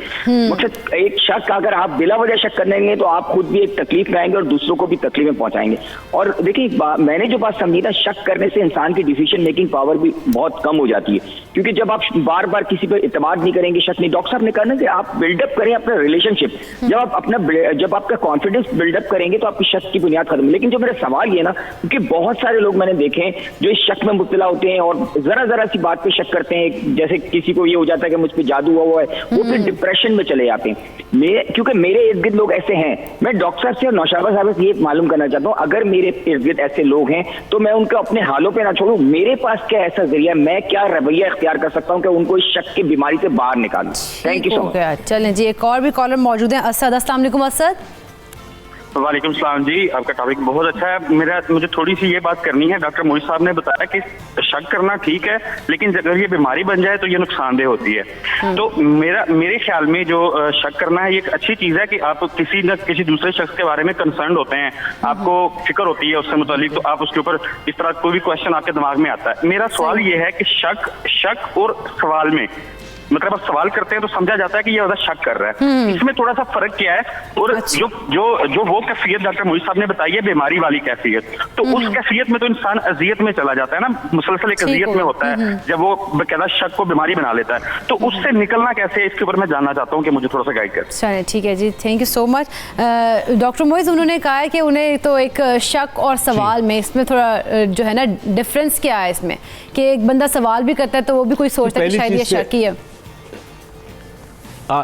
मतलब एक शक अगर आप बिला वजह शक करेंगे तो आप खुद भी एक तकलीफ में आएंगे और दूसरों को भी तकलीफ में पहुंचाएंगे। और देखिए, मैंने जो बात समझी ना, शक करने से इंसान की डिसीजन मेकिंग पावर भी बहुत कम हो जाती है। क्योंकि जब आप बार बार किसी पर इत्मीनान नहीं करेंगे, शक नहीं, डॉक्टर साहब ने कहा ना कि आप बिल्डअप करें अपना रिलेशनशिप। जब आपका कॉन्फिडेंस बिल्डअप करेंगे तो आपकी शक की बुनियाद खत्म। लेकिन जो मेरा सवाल ये ना, क्योंकि बहुत सारे लोग मैंने देखे हैं जो इस शक में मुब्तला होते हैं और जरा सी बात पे शक करते हैं। जैसे किसी को ये हो जाता है कि मुझ पे जादू हुआ है, वो फिर डिप्रेशन में चले जाते हैं। क्योंकि मेरे इर्द गिर्द लोग ऐसे हैं। मैं डॉक्टर से और नौशाबा साहब से ये मालूम करना चाहता हूँ, अगर मेरे इर्द गिर्द ऐसे लोग हैं तो मैं उनको अपने हालों पे ना छोड़ूं। मेरे पास क्या ऐसा जरिया, मैं क्या रवैया इख्तियार कर सकता हूँ कि उनको इस शक की बीमारी से बाहर निकालूं? Thank you so much. चलें जी, एक और भी कॉलर मौजूद है, असद। अस्सलाम वालेकुम असद। वालेकुम सलाम जी, आपका टॉपिक बहुत अच्छा है। मुझे थोड़ी सी ये बात करनी है। डॉक्टर मोहित साहब ने बताया कि शक करना ठीक है, लेकिन अगर ये बीमारी बन जाए तो ये नुकसानदेह होती है। तो मेरे ख्याल में जो शक करना है ये एक अच्छी चीज़ है कि आप किसी न किसी दूसरे शख्स के बारे में कंसर्न होते हैं, आपको फिक्र होती है उससे मुतालिक, तो आप उसके ऊपर इस तरह कोई भी क्वेश्चन आपके दिमाग में आता है। मेरा सवाल ये है कि शक और सवाल में, मतलब आप सवाल करते हैं तो समझा जाता है कि ये ज्यादा शक कर रहा है, इसमें थोड़ा सा फर्क क्या है? और जो वो कैफियत डॉक्टर मोहित साहब ने बताई है, बीमारी वाली कैफियत, तो उस कैफियत में तो इंसान अजियत में चला जाता है ना, मुसलसल एक अजियत में होता है जब वो बकायदा शक को बीमारी बना लेता है। तो उससे निकलना कैसे है, इसके ऊपर मैं जानना चाहता हूँ कि मुझे थोड़ा सा गाइड कर। चलिए ठीक है जी, thank you so much. Doctor Mohit, उन्होंने कहा है कि उन्हें तो एक शक और सवाल में, इसमें थोड़ा जो है ना डिफरेंस क्या है इसमें, कि एक बंदा सवाल भी करता है तो वो भी कोई सोचता है कि शायद ये शक ही है।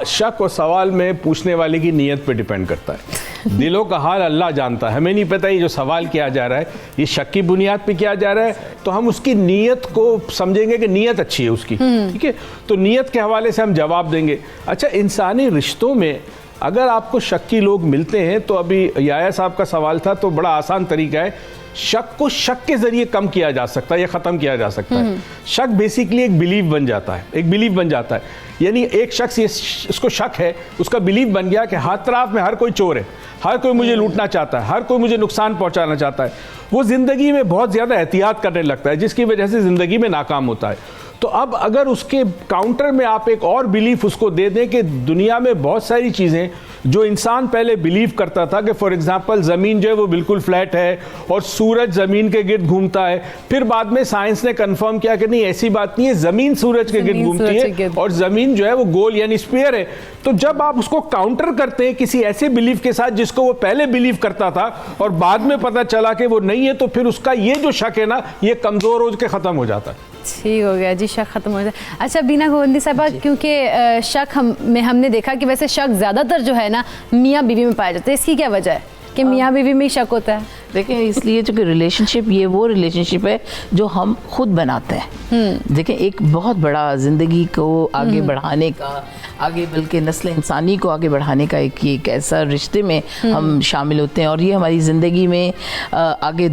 शक और सवाल में पूछने वाले की नीयत पे डिपेंड करता है। दिलों का हाल अल्लाह जानता है। हमें नहीं पता ये जो सवाल किया जा रहा है ये शक की बुनियाद पे किया जा रहा है, तो हम उसकी नीयत को समझेंगे कि नीयत अच्छी है उसकी, ठीक है, तो नीयत के हवाले से हम जवाब देंगे। अच्छा, इंसानी रिश्तों में अगर आपको शक्की लोग मिलते हैं तो अभी याया साहब का सवाल था, तो बड़ा आसान तरीका है, शक को शक के जरिए कम किया जा सकता है या ख़त्म किया जा सकता है। शक बेसिकली एक बिलीव बन जाता है, एक बिलीव बन जाता है, यानी एक शख्स इसको शक है, उसका बिलीव बन गया कि हर तरफ में हर कोई चोर है, हर कोई मुझे लूटना चाहता है, हर कोई मुझे नुकसान पहुंचाना चाहता है। वो ज़िंदगी में बहुत ज़्यादा एहतियात करने लगता है, जिसकी वजह से ज़िंदगी में नाकाम होता है। तो अब अगर उसके काउंटर में आप एक और बिलीफ उसको दे दें कि दुनिया में बहुत सारी चीज़ें जो इंसान पहले बिलीव करता था कि फॉर एग्जांपल ज़मीन जो है वो बिल्कुल फ्लैट है और सूरज ज़मीन के गिर्द घूमता है, फिर बाद में साइंस ने कंफर्म किया कि नहीं ऐसी बात नहीं है, ज़मीन सूरज के गिर्द घूमती है और ज़मीन जो है वो गोल यानी स्फीयर है। तो जब आप उसको काउंटर करते हैं किसी ऐसे बिलीफ के साथ जिसको वो पहले बिलीव करता था और बाद में पता चला कि वो नहीं है, तो फिर उसका ये जो शक है ना, ये कमज़ोर हो के ख़त्म हो जाता है। ठीक हो गया जी, शक खत्म हो जाए। अच्छा बीना गोविंदी साहबा, क्योंकि शक हमने देखा कि वैसे शक ज़्यादातर जो है ना मियाँ बीवी में पाया जाता है, इसकी क्या वजह है कि मियाँ बीवी में ही शक होता है? देखिए इसलिए चूँकि रिलेशनशिप ये वो रिलेशनशिप है जो हम खुद बनाते हैं। देखिए एक बहुत बड़ा ज़िंदगी को आगे बढ़ाने का, आगे बल्कि नस्ल इंसानी को आगे बढ़ाने का एक ऐसा रिश्ते में हम शामिल होते हैं और ये हमारी ज़िंदगी में आगे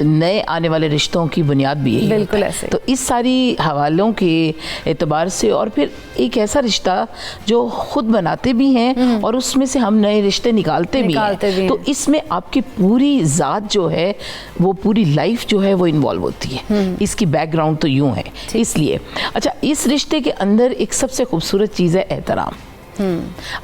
नए आने वाले रिश्तों की बुनियाद भी है। बिल्कुल ऐसे। तो इस सारी हवालों के एतबार से और फिर एक ऐसा रिश्ता जो खुद बनाते भी हैं और उसमें से हम नए रिश्ते निकालते भी हैं। तो इसमें आपकी पूरी ज़ात जो है वो पूरी लाइफ जो है वो इन्वॉल्व होती है। इसकी बैकग्राउंड तो यूं है। इसलिए अच्छा, इस रिश्ते के अंदर एक सबसे खूबसूरत चीज़ है एहतराम।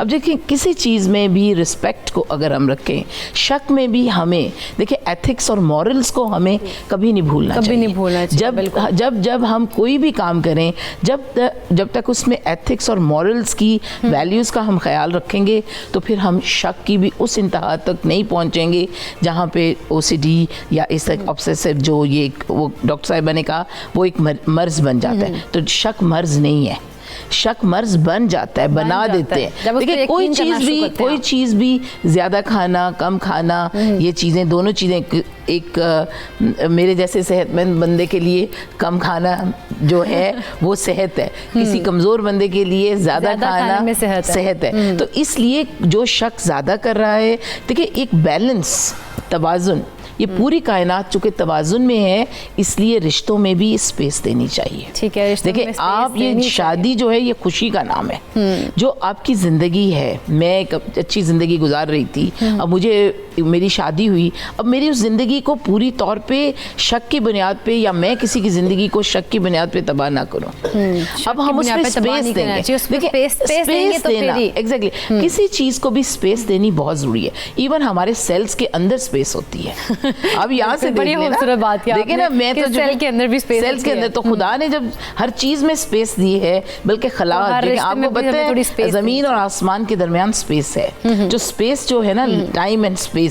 अब देखिए किसी चीज़ में भी रिस्पेक्ट को अगर हम रखें, शक में भी हमें देखिए एथिक्स और मॉरल्स को हमें कभी नहीं भूलना चाहिए। नहीं भूलना चाहिए। जब हम कोई भी काम करें, जब तक उसमें एथिक्स और मॉरल्स की वैल्यूज़ का हम ख्याल रखेंगे तो फिर हम शक की भी उस इंतहा तक नहीं पहुंचेंगे जहां पे OCD या इस ऑब्सेसिव जो ये वो डॉक्टर साहिबा ने कहा वो एक मर्ज बन जाता है। तो शक मर्ज नहीं है, शक मर्ज बन जाता है, बना देते हैं। देखिए कोई चीज़ भी ज़्यादा खाना कम खाना, ये चीज़ें दोनों चीज़ें एक मेरे जैसे सेहतमंद बंदे के लिए कम खाना जो है वो सेहत है, किसी कमज़ोर बंदे के लिए ज़्यादा खाना सेहत है। तो इसलिए जो शक ज़्यादा कर रहा है, देखिए एक बैलेंस, तवाज़ुन, ये पूरी कायनात चूँकि तवाज़ुन में है इसलिए रिश्तों में भी स्पेस देनी चाहिए। ठीक है, देखिए आप ये शादी जो है ये खुशी का नाम है, जो आपकी ज़िंदगी है। मैं एक अच्छी ज़िंदगी गुजार रही थी, अब मुझे मेरी शादी हुई, अब मेरी उस ज़िंदगी को पूरी तौर पे शक की बुनियाद पे या मैं किसी की ज़िंदगी को शक की बुनियाद पे तबाह ना करूँ। अब हम उसमें स्पेस देंगे, देखिए स्पेस देना, एग्जैक्टली किसी चीज़ को भी स्पेस देनी बहुत ज़रूरी है। इवन हमारे सेल्स के अंदर स्पेस होती है। अब यहाँ से देखिए ना, मैं तो सेल के अंदर भी स्पेस, सेल्स के अंदर तो खुदा ने जब हर चीज़ में स्पेस दी है, बल्कि खला आपको पता है ज़मीन और आसमान के दरमियान स्पेस है। जो स्पेस जो है ना, टाइम एंड स्पेस,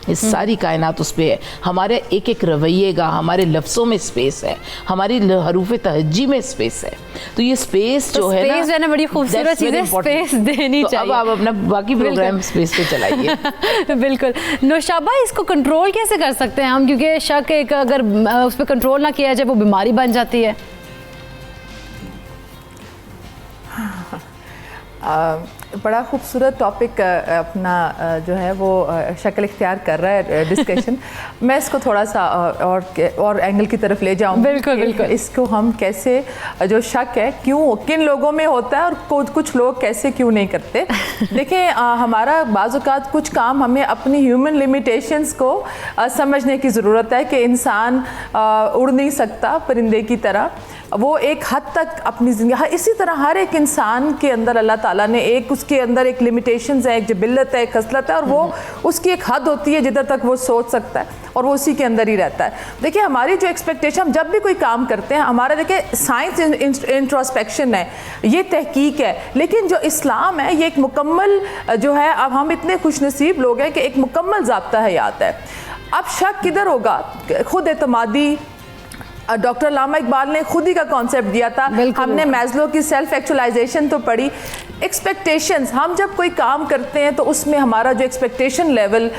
इस सारी कायनात उस पे है। हमारे एक एक रवैये का, हमारे लफ्ज़ों में स्पेस है, हमारी हरूफ तहज्जी में स्पेस है। तो ये स्पेस जो है ना बड़ी खूबसूरत चीज़ है, स्पेस देनी चाहिए। अब आप अपना बाकी प्रोग्राम स्पेस पे चलाइए। बिल्कुल। नौशाबा, इसको कंट्रोल कैसे कर सकते हैं हम, क्योंकि शक एक अगर उस पर कंट्रोल ना किया जाए वो बीमारी बन जाती है? बड़ा खूबसूरत टॉपिक अपना जो है वो शक्ल इख्तियार कर रहा है डिस्कशन। मैं इसको थोड़ा सा और एंगल की तरफ ले जाऊँ। बिल्कुल बिल्कुल। इसको हम कैसे, जो शक है क्यों किन लोगों में होता है और कुछ लोग कैसे क्यों नहीं करते। देखिए हमारा बाज़-औक़ात कुछ काम हमें अपनी ह्यूमन लिमिटेशंस को समझने की ज़रूरत है कि इंसान उड़ नहीं सकता परिंदे की तरह, वो एक हद तक अपनी ज़िंदगी, इसी तरह हर एक इंसान के अंदर अल्लाह ताला ने एक, उसके अंदर एक लिमिटेशंस है, एक जबिल्लत है, एक खसलत है, और वो उसकी एक हद होती है जिधर तक वो सोच सकता है और वो उसी के अंदर ही रहता है। देखिए हमारी जो एक्सपेक्टेशन, हम जब भी कोई काम करते हैं, हमारा देखिए साइंस इंट्रोस्पेक्शन है, ये तहकीक है, लेकिन जो इस्लाम है ये एक मुकम्मल जो है, अब हम इतने खुशनसीब लोग हैं कि एक मुकम्मल ज़ाब्ता हयात है। अब शक किधर होगा? खुद एतमादी, डॉक्टर अल्लामा इकबाल ने खुद ही का कॉन्सेप्ट दिया था। हमने मैस्लो की सेल्फ एक्चुअलाइजेशन तो पढ़ी। एक्सपेक्टेशंस, हम जब कोई काम करते हैं तो उसमें हमारा जो एक्सपेक्टेशन लेवल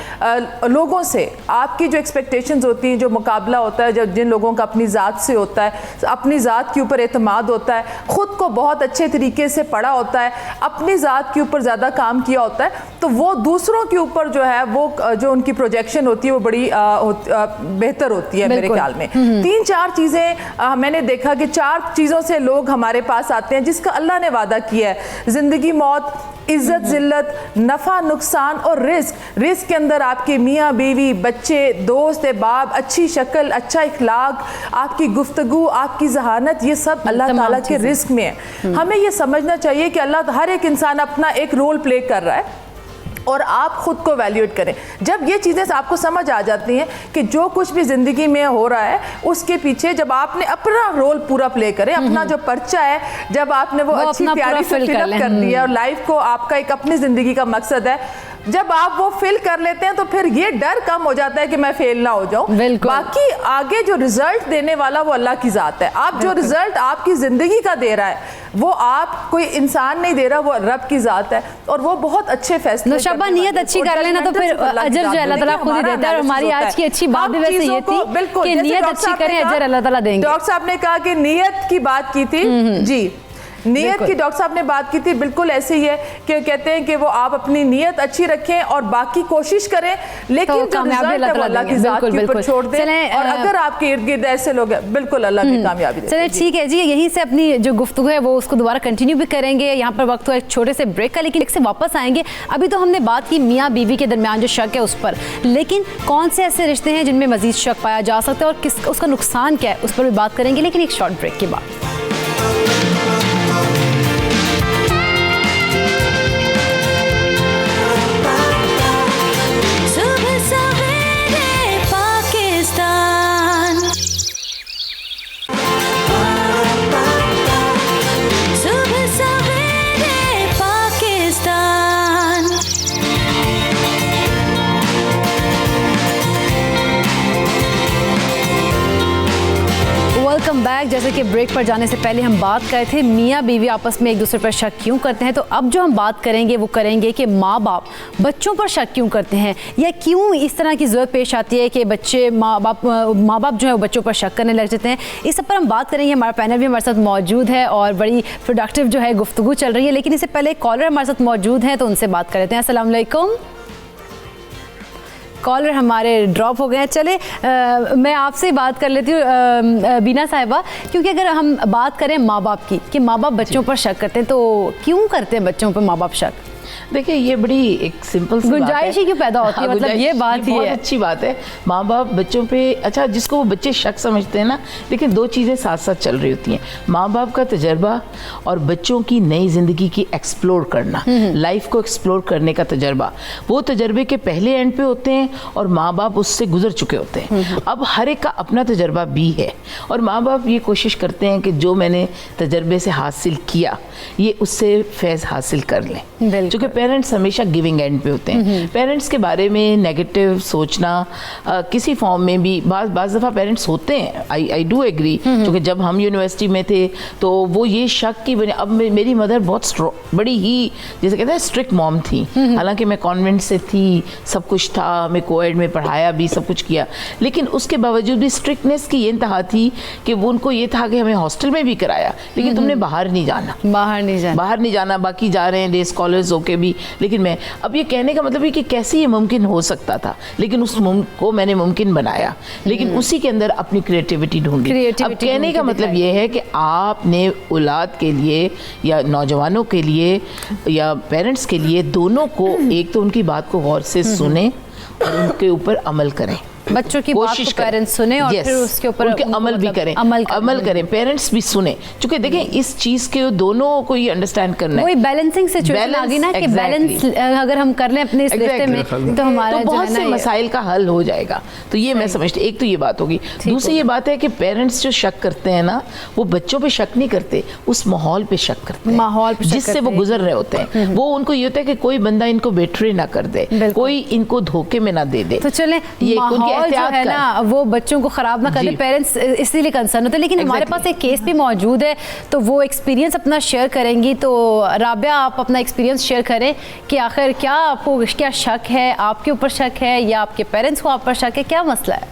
लोगों से, आपकी जो एक्सपेक्टेशंस होती हैं, जो मुकाबला होता है, जब जिन लोगों का अपनी ज़ात से होता है, अपनी ज़ात के ऊपर एतमाद होता है, ख़ुद को बहुत अच्छे तरीके से पढ़ा होता है, अपनी ज़ात के ऊपर ज़्यादा काम किया होता है, तो वो दूसरों के ऊपर जो है वो जो उनकी प्रोजेक्शन होती है वो बड़ी बेहतर होती है मेरे ख्याल में। 3-4 चीज़ें मैंने देखा कि 4 चीज़ों से लोग हमारे पास आते हैं जिसका अल्लाह ने वादा किया है, ज़िंदगी मौत, इज्जत जिल्लत, नफ़ा नुकसान और रिस्क। रिस्क के अंदर आपके मियाँ बीवी, बच्चे, दोस्त बाप, अच्छी शक्ल, अच्छा इखलाक, आपकी गुफ्तगू, आपकी जहानत, ये सब अल्लाह ताला के रिस्क में है। हमें ये समझना चाहिए कि अल्लाह हर एक इंसान अपना एक रोल प्ले कर रहा है और आप खुद को वैल्यूएट करें। जब ये चीज़ें आपको समझ आ जाती हैं कि जो कुछ भी ज़िंदगी में हो रहा है उसके पीछे जब आपने अपना रोल पूरा प्ले करें, अपना जो पर्चा है, जब आपने वो अच्छी प्यारी से फिल कर दिया और लाइफ को आपका एक अपनी ज़िंदगी का मकसद है, जब आप वो फिल कर लेते हैं तो फिर ये डर कम हो जाता है कि मैं फेल ना हो जाऊं। बाकी आगे जो रिजल्ट देने वाला वो अल्लाह की ज़ात है। आप जो रिजल्ट आपकी ज़िंदगी का दे रहा है वो आप कोई इंसान नहीं दे रहा, वो रब की ज़ात है और वो बहुत अच्छे फैसले। नौशाबा नियत अच्छी कर लेना तो फिर अजर जो अल्लाह ताला खुद ही देता है। और हमारी आज की अच्छी बात भी वैसे ये थी कि नियत अच्छी करें, अजर अल्लाह ताला देंगे। डॉक्टर साहब ने कहा कि नियत की बात की थी जी, नियत की डॉक्टर साहब ने बात की थी, बिल्कुल ऐसे ही है कि कहते हैं कि वो आप अपनी नियत अच्छी रखें और बाकी कोशिश करें, लेकिन तो अल्लाह की ज़ात के ऊपर छोड़ दें। और अगर आपके इर्द गिर्द ऐसे लोग हैं, बिल्कुल अल्लाह की कामयाबी देते हैं। चलिए ठीक है जी, यहीं से अपनी जो गुफ्तगू है वो उसको दोबारा कंटिन्यू भी करेंगे। यहाँ पर वक्त हुआ एक छोटे से ब्रेक का, लेकिन एक से वापस आएंगे। अभी तो हमने बात की मियाँ बीवी के दरमियान जो शक है उस पर, लेकिन कौन से ऐसे रिश्ते हैं जिनमें मजीद शक पाया जा सकता है और किस उसका नुकसान क्या है उस पर भी बात करेंगे, लेकिन एक शॉर्ट ब्रेक के बाद। Welcome back. जैसे कि ब्रेक पर जाने से पहले हम बात कर रहे थे मियाँ बीवी आपस में एक दूसरे पर शक क्यों करते हैं, तो अब जो हम बात करेंगे वो करेंगे कि माँ बाप बच्चों पर शक क्यों करते हैं या क्यों इस तरह की ज़रूरत पेश आती है कि बच्चे माँ बाप जो है वो बच्चों पर शक करने लग जाते हैं। इस सब पर हम बात करेंगे। हमारा पैनल भी हमारे साथ मौजूद है और बड़ी प्रोडक्टिव जो है गुफ्तगू चल रही है, लेकिन इससे पहले कॉलर हमारे साथ मौजूद हैं तो उनसे बात कर लेते हैं। अस्सलाम वालेकुम। कॉलर हमारे ड्रॉप हो गए हैं। चले मैं आपसे बात कर लेती हूँ बीना साहिबा, क्योंकि अगर हम बात करें माँ बाप की कि माँ बाप बच्चों पर शक करते हैं, तो क्यों करते हैं बच्चों पर माँ बाप शक? देखिए ये बड़ी एक सिंपल सी गुंजाइश ही क्यों पैदा होती है, मतलब ये बात ही है। अच्छी बात है माँ बाप बच्चों पे, अच्छा जिसको वो बच्चे शक समझते हैं ना, लेकिन 2 चीज़ें साथ साथ चल रही होती हैं, माँ बाप का तजर्बा और बच्चों की नई ज़िंदगी की एक्सप्लोर करना, लाइफ को एक्सप्लोर करने का तजर्बा। वो तजर्बे के पहले एंड पे होते हैं और माँ बाप उससे गुजर चुके होते हैं। अब हर एक का अपना तजर्बा भी है और माँ बाप ये कोशिश करते हैं कि जो मैंने तजर्बे से हासिल किया ये उससे फैज़ हासिल कर लें, क्योंकि पेरेंट्स हमेशा गिविंग एंड पे होते हैं। पेरेंट्स के बारे में नेगेटिव सोचना किसी फॉर्म में भी बाज़ दफ़ा पेरेंट्स होते हैं, आई डू एग्री, क्योंकि जब हम यूनिवर्सिटी में थे तो वो ये शक की बने। अब मेरी मदर बहुत बड़ी ही जैसे कहते हैं स्ट्रिक्ट मॉम थी, हालांकि मैं कॉन्वेंट से थी, सब कुछ था, मैं कोएड में पढ़ाया भी, सब कुछ किया, लेकिन उसके बावजूद भी स्ट्रिक्टनेस की ये इंतहा थी कि वो उनको ये था कि हमें हॉस्टल में भी कराया, लेकिन तुमने बाहर नहीं जाना, बाकी जा रहे हैं डे स्कॉलर्स होके भी, लेकिन मैं अब ये कहने का मतलब है कि कैसे ये मुमकिन हो सकता था, लेकिन उस को मैंने मुमकिन बनाया, लेकिन उसी के अंदर अपनी क्रिएटिविटी ढूंढी। अब कहने का मतलब ये है कि आपने औलाद के लिए या नौजवानों के लिए या पेरेंट्स के लिए दोनों को एक तो उनकी बात को गौर से सुने और उनके ऊपर अमल करें। बच्चों की बात को पेरेंट्स सुने और फिर उसके ऊपर उनके अमल भी करें, अमल करें, पेरेंट्स भी सुने, क्योंकि देखें इस चीज के दोनों को ये अंडरस्टैंड करना है। वही बैलेंसिंग सिचुएशन आ गई ना कि बैलेंस अगर हम कर लें अपने इस रिश्ते में तो हमारा बहुत से मसाइल का हल हो जाएगा। तो ये मैं समझती, एक तो ये बात होगी। दूसरी ये बात है कि पेरेंट्स जो शक करते हैं ना, वो बच्चों पे शक नहीं करते, उस माहौल पे शक करते हैं, माहौल जिससे वो गुजर रहे होते हैं। वो उनको ये होता है कि कोई बंदा इनको बेट्रे ना कर दे, कोई इनको धोखे में ना दे दे। तो चले ये उनकी एहतियात है ना, वो बच्चों को ख़राब ना करे, पेरेंट्स इसीलिए कंसर्न होते हैं। लेकिन हमारे पास एक केस भी मौजूद है, तो वो एक्सपीरियंस अपना शेयर करेंगी। तो राबिया आप अपना एक्सपीरियंस शेयर करें कि आखिर क्या आपको क्या शक है, आपके ऊपर शक है या आपके पेरेंट्स को आप पर शक है, क्या मसला है?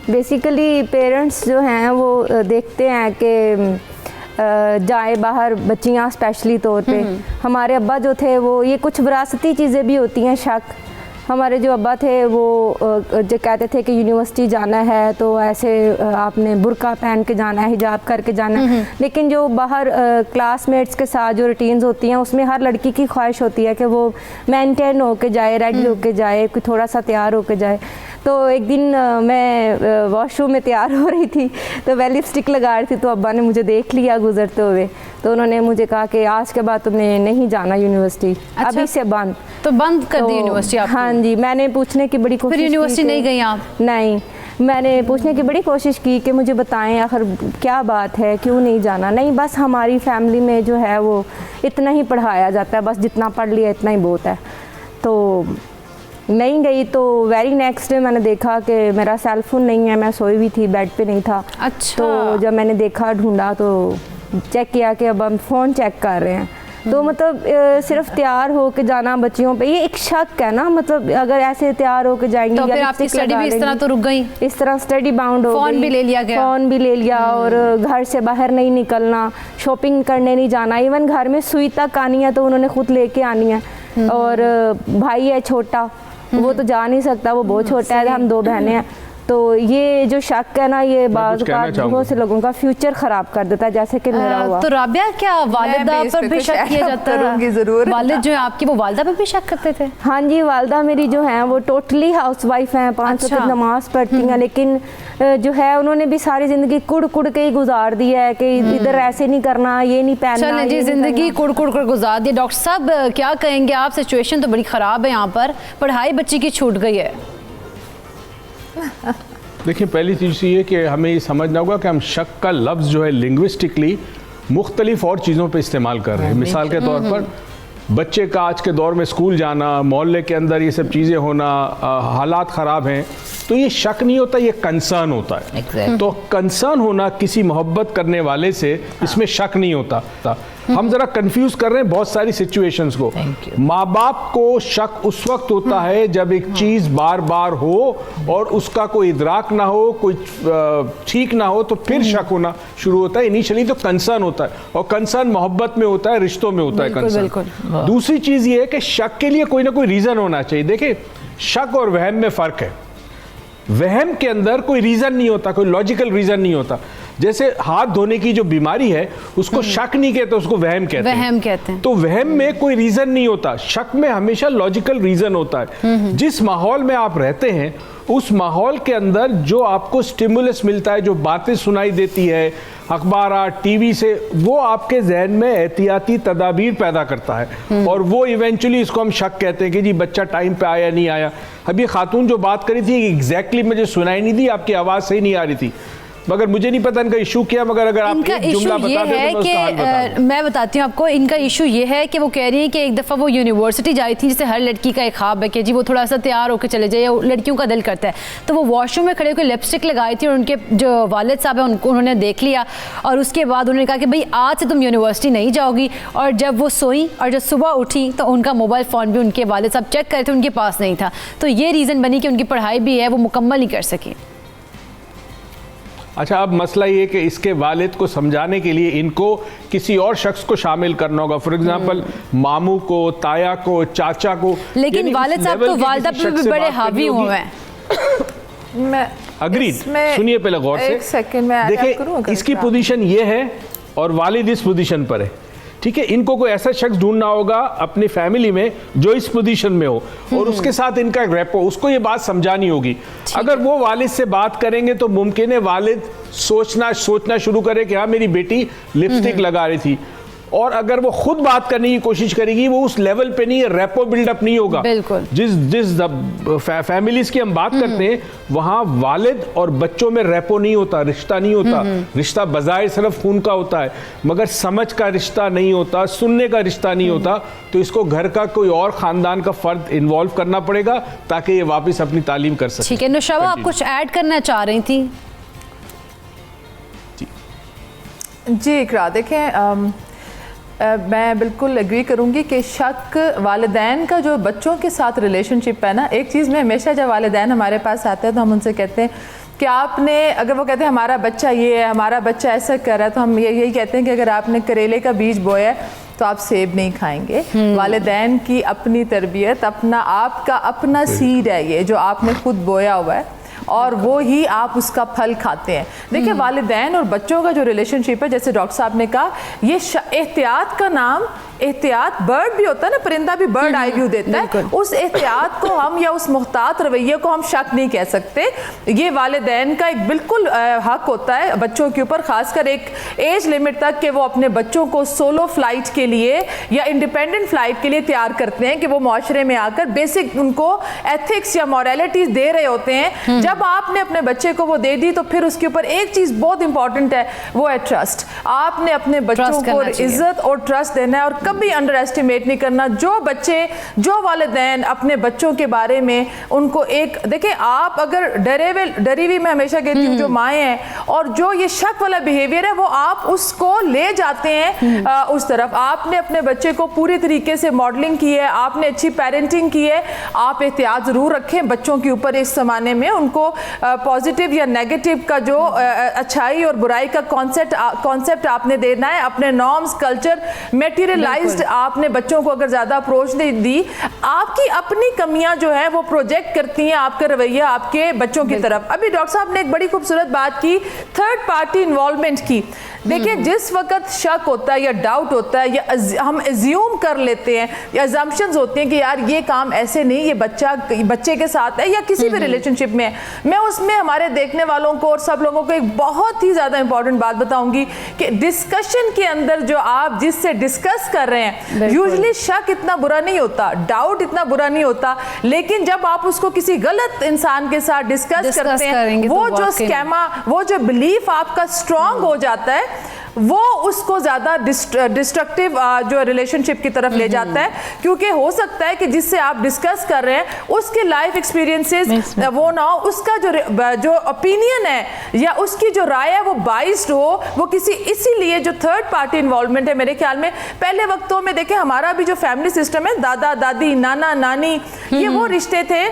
बेसिकली पेरेंट्स जो हैं वो देखते हैं कि जाए बाहर, बच्चियाँ स्पेशली तौर पे। हमारे अब्बा जो थे वो, ये कुछ विरासती चीज़ें भी होती हैं शक। हमारे जो अब्बा थे वो जो कहते थे कि यूनिवर्सिटी जाना है तो ऐसे आपने बुर्का पहन के जाना है, हिजाब करके जाना है। लेकिन जो बाहर क्लासमेट्स के साथ जो रूटीन्स होती हैं उसमें हर लड़की की ख्वाहिश होती है कि वो मेंटेन होके जाए, रेडी होके जाए, कोई थोड़ा सा तैयार होके जाए। तो एक दिन मैं वॉशरूम में तैयार हो रही थी तो मैं लिपस्टिक लगा रही थी, तो अब्बा ने मुझे देख लिया गुजरते हुए, तो उन्होंने मुझे कहा कि आज के बाद तुमने नहीं जाना यूनिवर्सिटी। अच्छा। अभी से बंद। तो बंद कर दी यूनिवर्सिटी आपने? हाँ जी, मैंने पूछने की बड़ी कोशिश की। फिर यूनिवर्सिटी नहीं गई आप? नहीं, मैंने पूछने की बड़ी कोशिश की कि मुझे बताएं आखिर क्या बात है, क्यों नहीं जाना। नहीं, बस हमारी फैमिली में जो है वो इतना ही पढ़ाया जाता है, बस जितना पढ़ लिया इतना ही बहुत है। तो नहीं गई। तो वेरी नेक्स्ट डे मैंने देखा कि मेरा सेल फोन नहीं है, मैं सोई हुई थी, बेड पे नहीं था। अच्छा। तो जब मैंने देखा, ढूंढा, तो चेक किया कि अब हम फ़ोन चेक कर रहे हैं। तो मतलब सिर्फ तैयार हो के जाना बच्चियों पे, ये एक शक है ना। मतलब अगर ऐसे तैयार हो के जाएंगी तो फिर आपकी स्टडी भी इस तरह तो रुक गई? इस तरह स्टडी बाउंड हो गई। फ़ोन भी ले लिया गया? फ़ोन भी ले लिया, और घर से बाहर नहीं निकलना, शॉपिंग करने नहीं जाना। इवन घर में सुई तक आनी है तो उन्होंने खुद लेके आनी है। और भाई है छोटा, वो तो जा नहीं सकता, वो बहुत छोटा है, हम 2 बहनें हैं। तो ये जो शक है ना, ये बात बहुत से लोगों का फ्यूचर खराब कर देता है, जैसे कि मेरा हुआ। तो राबिया, क्या वालिदा पर भी शक किया जाता है? जरूर। वालिद जो है आपकी, वो वालिदा पर भी शक करते थे? हाँ जी, वालिदा मेरी जो है वो टोटली हाउसवाइफ हैं, 5 वक्त नमाज पढ़ती हैं, लेकिन जो है उन्होंने भी सारी जिंदगी कुड़ कुड़ के ही गुजार दी है कि इधर ऐसे नहीं करना, ये नहीं पहनना। चलें जी, जिंदगी कुड़ कुड़ कर गुजार दी। डॉक्टर साहब क्या कहेंगे आप? सिचुएशन तो बड़ी ख़राब है यहाँ पर, पढ़ाई बच्ची की छूट गई है। देखिए, पहली चीज़ ये कि हमें ये समझना होगा कि हम शक का लफ्ज़ जो है लिंग्विस्टिकली मुख्तलिफ और चीज़ों पे इस्तेमाल कर रहे हैं। मिसाल के तौर पर बच्चे का आज के दौर में स्कूल जाना, मोहल्ले के अंदर ये सब चीज़ें होना, हालात ख़राब हैं, तो ये शक नहीं होता, ये कंसर्न होता है। तो कंसर्न होना किसी मोहब्बत करने वाले से, इसमें शक नहीं होता। हम ज़रा कंफ्यूज कर रहे हैं बहुत सारी सिचुएशंस को। माँ बाप को शक उस वक्त होता है जब एक चीज़ बार बार हो और उसका कोई इदराक ना हो, कोई ठीक ना हो, तो फिर शक होना शुरू होता है। इनिशियली तो कंसर्न होता है, और कंसर्न मोहब्बत में होता है, रिश्तों में होता है कंसर्न। दूसरी चीज़ ये है कि शक के लिए कोई ना कोई रीज़न होना चाहिए। देखिए, शक और वहम में फ़र्क है। वहम के अंदर कोई रीज़न नहीं होता, कोई लॉजिकल रीज़न नहीं होता। जैसे हाथ धोने की जो बीमारी है उसको शक नहीं कहते, उसको वहम कहते हैं। तो वहम में कोई रीज़न नहीं होता, शक में हमेशा लॉजिकल रीज़न होता है। जिस माहौल में आप रहते हैं उस माहौल के अंदर जो आपको स्टिमुलस मिलता है, जो बातें सुनाई देती है अखबार, टीवी से, वो आपके जहन में एहतियाती तदाबीर पैदा करता है, और वो इवेंचुअली इसको हम शक कहते हैं कि जी बच्चा टाइम पे आया नहीं आया। अभी खातून जो बात करी थी एग्जैक्टली मुझे सुनाई नहीं दी, आपकी आवाज़ सही नहीं आ रही थी, मगर मुझे नहीं पता इनका इशू क्या, मगर अगर आप एक जुमला बता दें तो मैं उसका हाल बता दूं। मैं बताती हूँ आपको, इनका इशू ये है कि वो कह रही है कि एक दफ़ा वो यूनिवर्सिटी जाई थी, जिसे हर लड़की का एक ख्वाब है कि जी वो थोड़ा सा तैयार होकर चले जाए, लड़कियों का दिल करता है। तो वो वॉशरूम में खड़े होकर लिपस्टिक लगाई थी और उनके जो वालिद साहब हैं उनको उन्होंने देख लिया, और उसके बाद उन्होंने कहा कि भाई आज से तुम यूनिवर्सिटी नहीं जाओगी। और जब वो सोई और जब सुबह उठी तो उनका मोबाइल फ़ोन भी उनके वालिद साहब चेक करे थे, उनके पास नहीं था। तो ये रीज़न बनी कि उनकी पढ़ाई भी है वो मुकम्मल नहीं कर सकी। अच्छा, अब मसला ये कि इसके वालिद को समझाने के लिए इनको किसी और शख्स को शामिल करना होगा, फॉर एग्जांपल मामू को, ताया को, चाचा को। लेकिन वालिद साहब तो वालिदा पे भी बड़े हावी हुए हैं। मैं अग्रीड, सुनिए पहले गौर से, एक सेकंड में देखिए इसकी पोजीशन ये है और वालिद इस पोजीशन पर है, ठीक है। इनको कोई ऐसा शख्स ढूंढना होगा अपनी फैमिली में जो इस पोजीशन में हो और उसके साथ इनका रेपो, उसको ये बात समझानी होगी। अगर वो वालिद से बात करेंगे तो मुमकिन है वालिद सोचना शुरू करे कि हाँ मेरी बेटी लिपस्टिक लगा रही थी, और अगर वो खुद बात करने की कोशिश करेगी वो उस लेवल पे नहीं है, रेपो बिल्डअप नहीं होगा। जिस फैमिलीज की हम बात करते हैं वहां वालिद और बच्चों में रेपो नहीं होता, रिश्ता नहीं होता। रिश्ता बजाय सिर्फ खून का होता है मगर समझ का रिश्ता नहीं होता, सुनने का रिश्ता नहीं होता। तो इसको घर का कोई और खानदान का फर्द इन्वॉल्व करना पड़ेगा ताकि ये वापस अपनी तालीम कर सके। ठीक है नुशाबा, आप कुछ ऐड करना चाह रही थी? जी इकरा, देखें मैं बिल्कुल एग्री करूँगी कि शक वालिदैन का जो बच्चों के साथ रिलेशनशिप है ना, एक चीज़ में हमेशा जब वालिदैन हमारे पास आते हैं तो हम उनसे कहते हैं कि आपने, अगर वो कहते हैं हमारा बच्चा ये है, हमारा बच्चा ऐसा कर रहा है, तो हम यही कहते हैं कि अगर आपने करेले का बीज बोया है तो आप सेब नहीं खाएंगे। वालिदैन की अपनी तरबियत, अपना आपका अपना सीड है ये जो आपने खुद बोया हुआ है और वो ही आप उसका फल खाते हैं। देखिए वालिदैन और बच्चों का जो रिलेशनशिप है, जैसे डॉक्टर साहब ने कहा, ये एहतियात का नाम, एहतियात बर्ड भी होता है ना, परिंदा भी बर्ड आई व्यू देता है, उस एहतियात को हम या उस मुहतात रवैये को हम शक नहीं कह सकते। ये वालिदैन का एक बिल्कुल हक होता है बच्चों के ऊपर, खासकर एक एज लिमिट तक कि वो अपने बच्चों को सोलो फ्लाइट के लिए या इंडिपेंडेंट फ्लाइट के लिए तैयार करते हैं कि वो माशरे में आकर बेसिक उनको एथिक्स या मॉरलिटीज दे रहे होते हैं। जब आपने अपने बच्चे को वो दे दी तो फिर उसके ऊपर एक चीज़ बहुत इंपॉर्टेंट है, वो है ट्रस्ट। आपने अपने बच्चों को इज्जत और ट्रस्ट देना है और कभी अंडर एस्टिमेट नहीं करना। जो बच्चे, जो वालिदैन अपने बच्चों के बारे में उनको एक, देखिए आप अगर डरी हुई, मैं हमेशा कहती हूँ जो माएँ हैं और जो ये शक वाला बिहेवियर है वो आप उसको ले जाते हैं उस तरफ। आपने अपने बच्चे को पूरी तरीके से मॉडलिंग की है, आपने अच्छी पेरेंटिंग की है, आप एहतियात ज़रूर रखें बच्चों के ऊपर इस ज़माने में। उनको पॉजिटिव या नेगेटिव का जो अच्छाई और बुराई का कॉन्सेप्ट आपने देना है। अपने नॉर्म्स, कल्चर, मेटीरियलाइज्ड आपने बच्चों को अगर ज़्यादा अप्रोच नहीं दी, आपकी अपनी कमियां जो है वो प्रोजेक्ट करती हैं आपका रवैया आपके बच्चों की तरफ। अभी डॉक्टर साहब ने एक बड़ी खूबसूरत बात की थर्ड पार्टी इन्वॉल्वमेंट की। देखिए जिस वक्त शक होता है या डाउट होता है या हम एज्यूम कर लेते हैं या अजम्पशंस होती हैं कि यार ये काम ऐसे नहीं, ये बच्चे के साथ है या किसी भी रिलेशनशिप में है, मैं उसमें हमारे देखने वालों को और सब लोगों को एक बहुत ही ज़्यादा इंपॉर्टेंट बात बताऊंगी कि डिस्कशन के अंदर जो आप जिससे डिस्कस कर रहे हैं, यूजुअली शक इतना बुरा नहीं होता, डाउट इतना बुरा नहीं होता, लेकिन जब आप उसको किसी गलत इंसान के साथ डिस्कस करते हैं, वो जो स्कैमा, वो जो बिलीफ आपका स्ट्रांग हो जाता है, वो उसको ज़्यादा डिस्ट्रक्टिव जो रिलेशनशिप की तरफ ले जाता है। क्योंकि हो सकता है कि जिससे आप डिस्कस कर रहे हैं उसके लाइफ एक्सपीरियंसेस वो ना हो, उसका जो ओपिनियन है या उसकी जो राय है वो बाइस्ड हो, वो किसी, इसीलिए जो थर्ड पार्टी इन्वॉल्वमेंट है मेरे ख्याल में पहले वक्तों में देखें हमारा भी जो फैमिली सिस्टम है, दादा दादी, नाना नानी, ये वो रिश्ते थे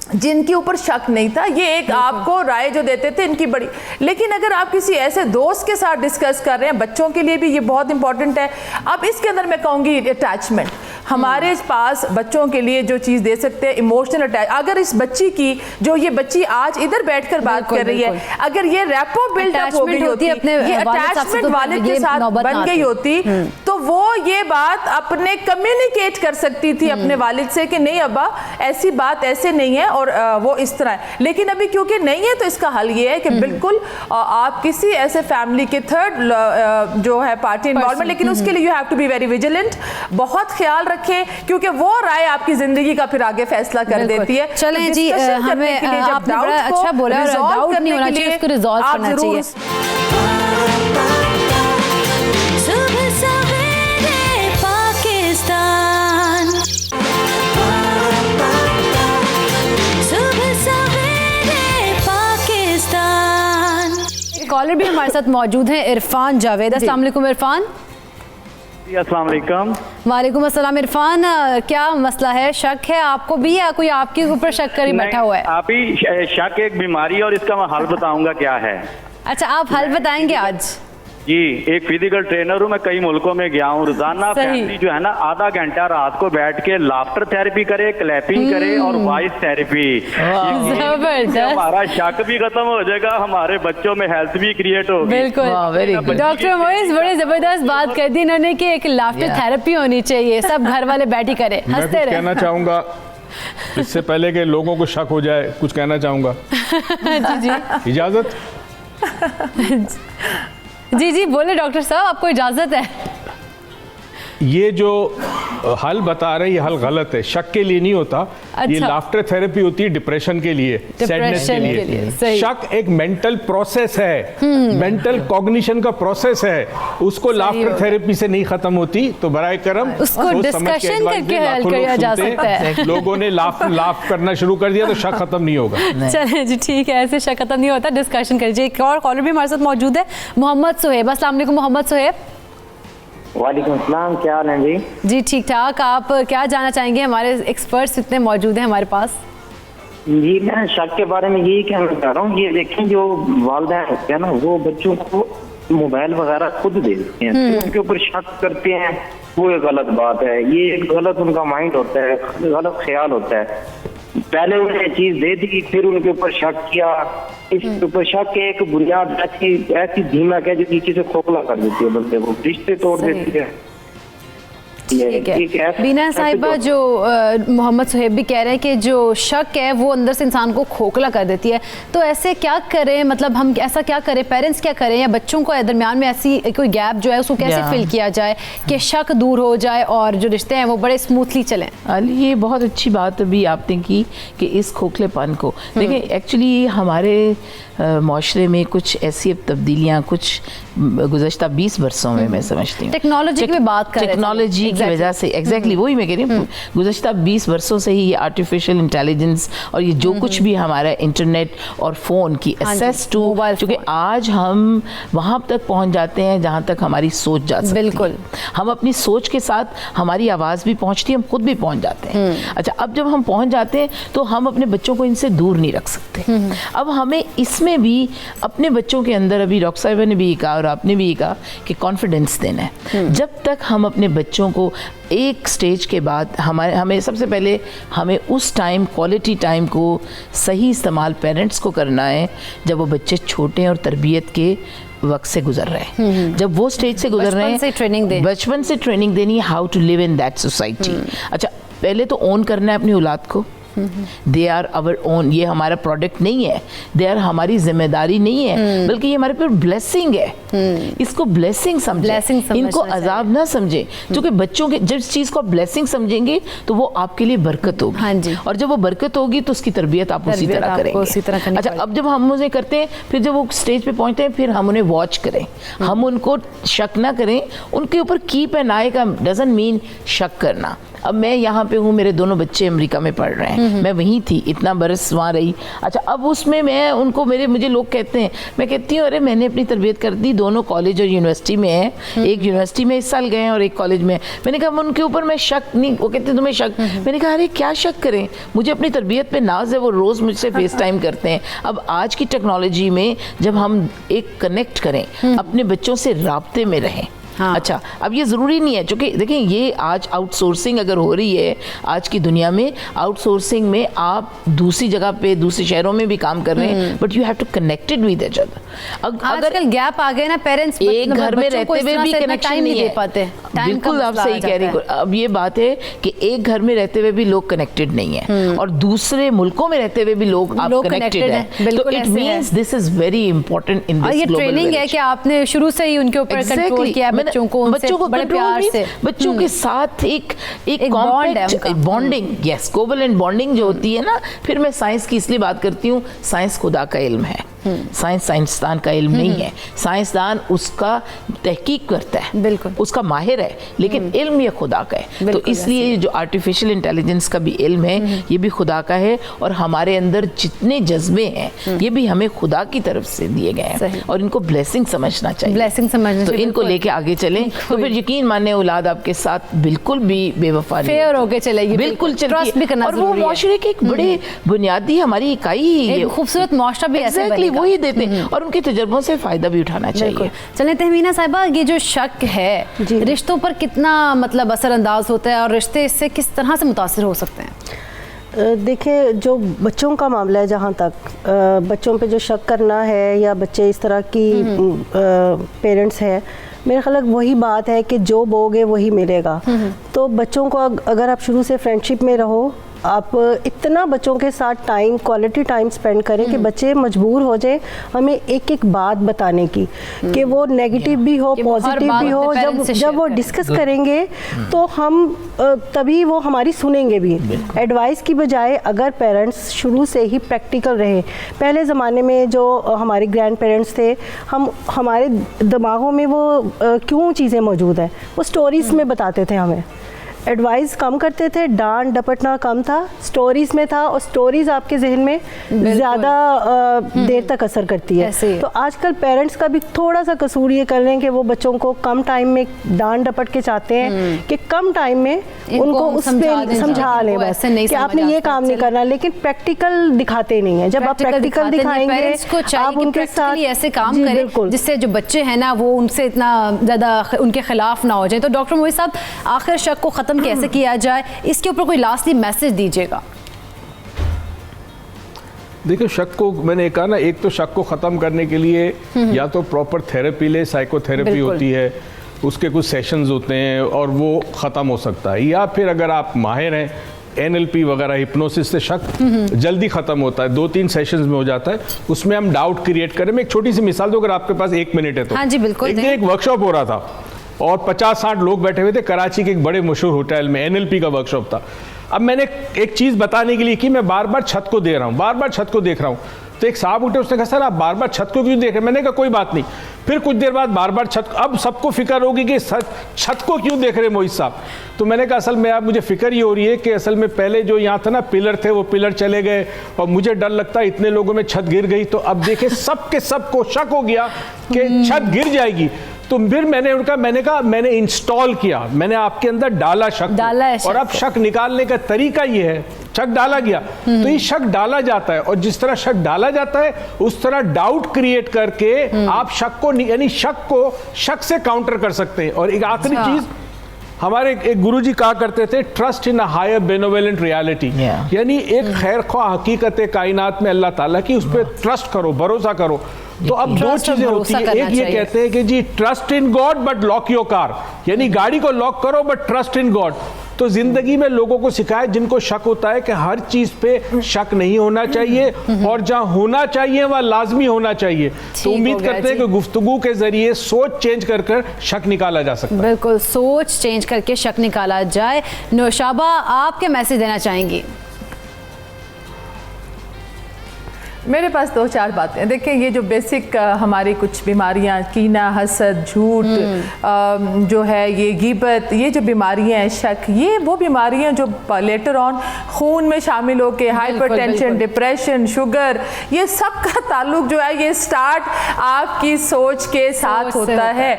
जिनके ऊपर शक नहीं था, ये एक आपको राय जो देते थे इनकी बड़ी। लेकिन अगर आप किसी ऐसे दोस्त के साथ डिस्कस कर रहे हैं, बच्चों के लिए भी ये बहुत इंपॉर्टेंट है। अब इसके अंदर मैं कहूँगी अटैचमेंट, हमारे पास बच्चों के लिए जो चीज़ दे सकते हैं इमोशनल अटैच। अगर इस बच्ची की, जो ये बच्ची आज इधर बैठकर बात कर रही है, अगर ये रैपो बिल्डअप हो गई होती, ये अटैचमेंट वाले के साथ बन गई होती, तो वो ये बात अपने कम्युनिकेट कर सकती थी अपने वालिद से कि नहीं अब्बा ऐसी बात ऐसे नहीं है और वो इस तरह है। लेकिन अभी क्योंकि नहीं है तो इसका हल ये है कि बिल्कुल आप किसी ऐसे फैमिली के थर्ड जो है पार्टी इन्वॉल्वमेंट, लेकिन उसके लिए you have to be very vigilant, बहुत ख्याल रखें, क्योंकि वो राय आपकी जिंदगी का फिर आगे फैसला कर देती है। चलें जी, हमें आपने बड़ा अच्छा बोला, डाउट नहीं होना चाहिए, उसको रिजॉल्व करना चाहिए। कॉलर भी हमारे साथ मौजूद हैं, इरफान जावेद। अस्सलाम वालेकुम इरफान। अस्सलाम वालेकुम। वालेकुम अस्सलाम इरफान, क्या मसला है? शक है आपको भी या कोई आपके ऊपर शक कर ही बैठा हुआ है? आप ही शक एक बीमारी और इसका मैं हल बताऊंगा क्या है। अच्छा, आप हल बताएंगे आज? जी, एक फिजिकल ट्रेनर हूँ, मैं कई मुल्कों में गया हूँ। रोजाना फैमिली जो है ना आधा घंटा रात को बैठ के लाफ्टर थेरेपी करे, क्लैपिंग करे और वॉइस थेरेपी। हमारा शक भी खत्म हो जाएगा, हमारे बच्चों में हेल्थ भी क्रिएट होगी। बिल्कुल, डॉक्टर मोइस बड़ी जबरदस्त बात कर दी इन्होंने कि एक लाफ्टर थेरेपी होनी चाहिए, सब घर वाले बैठ ही करे, हंसते रहे। कहना चाहूँगा इससे पहले कि लोगों को शक हो जाए, कुछ कहना चाहूँगा। जी जी, इजाज़त? जी जी बोले डॉक्टर साहब, आपको इजाज़त है। ये जो हल बता रहे हैं ये हल गलत है, शक के लिए नहीं होता। अच्छा। ये लाफ्टर थेरेपी होती है डिप्रेशन के लिए, सैडनेस के लिए। शक एक मेंटल प्रोसेस है, मेंटल कॉग्निशन का प्रोसेस है, उसको लाफ्टर थेरेपी से नहीं खत्म होती। तो बराए करम उसको डिस्कशन करके हल किया जा सकता है। लोगों ने लाफ करना शुरू कर दिया तो शक खत्म नहीं होगा। चलिए जी, ठीक है, ऐसे शक खत्म नहीं होता, डिस्कशन करिए। एक और कॉलर भी हमारे साथ मौजूद है, मोहम्मद सुहेब। अस्सलाम वालेकुम मोहम्मद सुहेब। वालेकुम सलाम, क्या हाल है जी? जी ठीक ठाक, आप क्या जानना चाहेंगे? हमारे एक्सपर्ट्स इतने मौजूद हैं हमारे पास। जी मैं शक के बारे में यही कहना चाह रहा हूँ, ये देखें जो वालिदैन होते हैं ना वो बच्चों को मोबाइल वगैरह खुद दे देते हैं, तो उनके ऊपर शक करते हैं, वो एक गलत बात है। ये एक गलत उनका माइंड होता है, गलत ख्याल होता है। पहले उन्हें चीज दे दी, फिर उनके ऊपर शक किया। इस ऊपर शक के एक बुनियाद ऐसी धीमक है जो नीचे से खोखला कर देती है बंदे को, रिश्ते तोड़ देती है। ठीक है बीना साहिबा, जो मोहम्मद सुहेब भी कह रहे हैं कि जो शक है वो अंदर से इंसान को खोखला कर देती है, तो ऐसे क्या करें, मतलब हम ऐसा क्या करें, पेरेंट्स क्या करें, या बच्चों को दरमियान में ऐसी कोई गैप जो है उसको कैसे फिल किया जाए कि शक दूर हो जाए और जो रिश्ते हैं वो बड़े स्मूथली चलें? ये बहुत अच्छी बात अभी आपने की कि इस खोखलेपन को देखिए, एक्चुअली हमारे माशरे में कुछ ऐसी अब तब्दीलियाँ कुछ गुज़श्ता 20 वर्षों में मैं समझती हूँ टेक्नोलॉजी की बात कर, टेक्नोलॉजी की वजह से एग्जैक्टली वही मैं कह रही हूँ, गुज़श्ता 20 वर्षों से ही ये आर्टिफिशियल इंटेलिजेंस और ये जो कुछ भी हमारा इंटरनेट और फ़ोन की एक्सेस टू, क्योंकि आज हम वहाँ तक पहुँच जाते हैं जहाँ तक हमारी सोच जा सकती है। बिल्कुल, हम अपनी सोच के साथ हमारी आवाज़ भी पहुँचती है, हम खुद भी पहुँच जाते हैं। अच्छा, अब जब हम पहुँच जाते हैं तो हम अपने बच्चों को इनसे दूर नहीं रख सकते। अब हमें इसमें भी अपने बच्चों के अंदर, अभी डॉक्टर साहिबा ने भी कहा और आपने भी कहा कि कॉन्फिडेंस देना है। जब तक हम अपने बच्चों को एक स्टेज के बाद हमें सबसे पहले हमें उस टाइम, क्वालिटी टाइम को सही इस्तेमाल पेरेंट्स को करना है जब वो बच्चे छोटे हैं और तरबियत के वक्त से गुजर रहे हैं। जब वो स्टेज से गुजर रहे हैं, बचपन से ट्रेनिंग देनी है how to live in that society. अच्छा, पहले तो ओन करना है अपनी औलाद को, दे आर आवर ओन, ये हमारा प्रोडक्ट नहीं है, दे आर हमारी जिम्मेदारी नहीं है, बल्कि ये हमारे पर ब्लेसिंग है। इसको ब्लेसिंग समझें, इनको अजाब ना समझें, क्योंकि बच्चों के जब इस चीज़ को आप ब्लेसिंग समझेंगे तो वो आपके लिए बरकत होगी। हाँ जी। और जब वो बरकत होगी तो उसकी तरबियत आप उसी तरह करेंगे। अच्छा, अब जब हम उन्हें करते हैं, फिर जब वो स्टेज पे पहुंचते हैं, फिर हम उन्हें वॉच करें, हम उनको शक ना करें, उनके ऊपर कीप एन आई का डजंट मीन शक करना। अब मैं यहाँ पे हूँ, मेरे दोनों बच्चे अमेरिका में पढ़ रहे हैं, मैं वहीं थी, इतना बरस वहाँ रही। अच्छा, अब उसमें मैं उनको मुझे लोग कहते हैं, मैं कहती हूँ अरे मैंने अपनी तरबियत कर दी, दोनों कॉलेज और यूनिवर्सिटी में है, एक यूनिवर्सिटी में इस साल गए हैं और एक कॉलेज में। मैंने कहा उनके ऊपर मैं शक नहीं, वो कहते तुम्हें शक, मैंने कहा अरे क्या शक करें, मुझे अपनी तरबियत पे नाज है, वो रोज़ मुझसे फेस टाइम करते हैं। अब आज की टेक्नोलॉजी में जब हम एक कनेक्ट करें, अपने बच्चों से राब्ते में रहें। हाँ। अच्छा, अब ये ज़रूरी नहीं है, क्योंकि देखिए ये आज आउटसोर्सिंग अगर हो रही है आज की दुनिया में, आउटसोर्सिंग में आप दूसरी जगह पे दूसरे शहरों में भी काम कर रहे हैं, but you have to connected with each other. अगर गैप आ गए ना, पेरेंट्स एक घर में रहते हुए भी कनेक्शन नहीं दे पाते। बिल्कुल आप सही कह रही हो। अब ये बात है कि एक घर में रहते हुए भी लोग कनेक्टेड नहीं है और दूसरे मुल्कों में रहते हुए भी लोग आप कनेक्टेड हैं, तो it means this is very important in this global. ये ट्रेनिंग है कि आपने शुरू से ही उनके ऊपर कंट्रोल किया, बच्चों को बड़े प्यार से, बच्चों के साथ एक बॉन्डिंग, यस, कोवलेंट बॉन्डिंग जो होती है ना। फिर मैं साइंस की इसलिए बात करती हूँ, साइंस खुदा का इल्म है, साइंस साइंसदान का इल्म नहीं है। साइंसदान उसका तहकीक करता है, बिल्कुल उसका माहिर है, लेकिन इल्म ये खुदा का है। तो इसलिए जो आर्टिफिशियल इंटेलिजेंस का भी इल्म है, ये भी खुदा का है, और हमारे अंदर जितने जज्बे हैं ये भी हमें खुदा की तरफ से दिए गए हैं, और इनको ब्लेसिंग समझना चाहिए, ब्लेसिंग समझना चाहिए। तो इनको लेके आगे चलें, तो फिर यकीन माने औलाद आपके साथ बिल्कुल भी बेवफा नहीं, फेयर होके चलेगी, बिल्कुल ट्रस्ट भी करना, और वो माशरे के एक बड़े बुनियादी हमारी इकाई, खूबसूरत माशरा भी ऐसे बनेगा, वही देते हैं, और उनके तजर्बों से फ़ायदा भी उठाना चाहिए। चलें तहमीना साहिबा, ये जो शक है रिश्तों पर कितना मतलब असरअंदाज होता है और रिश्ते इससे किस तरह से मुतासिर हो सकते हैं? देखिए, जो बच्चों का मामला है, जहाँ तक बच्चों पे जो शक करना है या बच्चे इस तरह की पेरेंट्स हैं, मेरे ख्याल वही बात है कि जो बोगे वही मिलेगा। तो बच्चों को अगर आप शुरू से फ्रेंडशिप में रहो, आप इतना बच्चों के साथ टाइम, क्वालिटी टाइम स्पेंड करें कि बच्चे मजबूर हो जाए हमें एक एक बात बताने की, कि वो नेगेटिव भी हो, पॉजिटिव भी हो। जब वो डिस्कस करेंगे तो हम तभी वो हमारी सुनेंगे भी। एडवाइस की बजाय अगर पेरेंट्स शुरू से ही प्रैक्टिकल रहे, पहले ज़माने में जो हमारे ग्रैंड पेरेंट्स थे, हमारे दिमागों में वो क्यों चीज़ें मौजूद हैं, वो स्टोरीज़ में बताते थे हमें। एडवाइस कम करते थे, डांट डपटना कम था, स्टोरीज में था, और स्टोरीज आपके जहन में ज़्यादा देर तक असर करती है। तो आजकल पेरेंट्स का भी थोड़ा सा कसूर ये कर रहे हैं कि वो बच्चों को कम टाइम में डांट डपट के चाहते हैं कि कम टाइम में उनको उस पर समझा लें बस कि आपने ये काम नहीं करना, लेकिन प्रैक्टिकल दिखाते नहीं है। जब आप प्रैक्टिकल दिखाएंगे आप उनके साथ ऐसे काम करें जिससे जो बच्चे हैं ना वो उनसे इतना ज़्यादा उनके खिलाफ ना हो जाए। तो डॉक्टर मोहित साहब, आखिर शक को ख़त्म कैसे किया जाए, इसके ऊपर कोई लास्टली मैसेज दीजिएगा। देखिए, शक को मैंने कहा ना, एक तो शक को ख़त्म करने के लिए या तो प्रॉपर थेरेपी ले, साइकोथेरेपी होती है, उसके कुछ सेशंस होते हैं और वो ख़त्म हो सकता है, या फिर अगर आप माहिर हैं NLP वगैरह हिप्नोसिस से शक जल्दी ख़त्म होता है, 2-3 सेशंस में हो जाता है। उसमें हम डाउट क्रिएट करें। मैं एक छोटी सी मिसाल दूं, अगर आपके पास 1 मिनट है तो। हाँ जी, बिल्कुल। एक वर्कशॉप हो रहा था और 50-60 लोग बैठे हुए थे कराची के एक बड़े मशहूर होटल में, NLP का वर्कशॉप था। अब मैंने एक चीज़ बताने के लिए कि मैं बार बार छत को दे रहा हूँ, बार बार छत को देख रहा हूँ। तो एक साहब उठे, उसने कहा सर आप बार बार छत को क्यों देख रहे हैं? मैंने कहा कोई बात नहीं। फिर कुछ देर बाद बार बार छत, अब सबको फिक्र होगी कि छत को क्यों देख रहे मोहित साहब? तो मैंने कहा असल में आप, मुझे फिक्र ये हो रही है कि असल में पहले जो यहाँ था ना पिलर थे, वो पिलर चले गए और मुझे डर लगता है इतने लोगों में छत गिर गई। तो अब देखे सबके सबको शक हो गया कि छत गिर जाएगी। तो फिर मैंने कहा मैंने इंस्टॉल किया, मैंने आपके अंदर डाला शक, और अब शक निकालने का तरीका ये है, शक डाला गया तो ये शक डाला जाता है, और जिस तरह शक डाला जाता है उस तरह डाउट क्रिएट करके आप शक को, यानी शक को शक से काउंटर कर सकते हैं। और एक आखिरी चीज, हमारे एक गुरुजी कहा करते थे, trust in a higher benevolent reality, यानी एक खैर ख्वाह हकीकत कायनात में अल्लाह ताला की, उस पर ट्रस्ट करो, भरोसा करो। तो अब 2 चीजें होती हैं, एक ये कहते हैं कि जी trust in God but lock your car, यानी गाड़ी को लॉक करो बट ट्रस्ट इन गॉड। तो जिंदगी में लोगों को सिखाए जिनको शक होता है कि हर चीज पे शक नहीं होना चाहिए, और जहां होना चाहिए वह लाजमी होना चाहिए। तो उम्मीद करते हैं कि गुफ्तगू के जरिए सोच चेंज कर शक निकाला जा सकता है। बिल्कुल, सोच चेंज करके शक निकाला जाए। नौशाबा, आप क्या मैसेज देना चाहेंगी? मेरे पास 2-4 बातें। देखिए, ये जो बेसिक हमारी कुछ बीमारियां, कीना, हसद, झूठ जो है, ये गीबत, ये जो बीमारियां हैं, शक, ये वो बीमारियां जो लेटर ऑन खून में शामिल होकर हाइपरटेंशन, डिप्रेशन, शुगर, ये सब का ताल्लुक जो है ये स्टार्ट आपकी सोच के साथ होता है।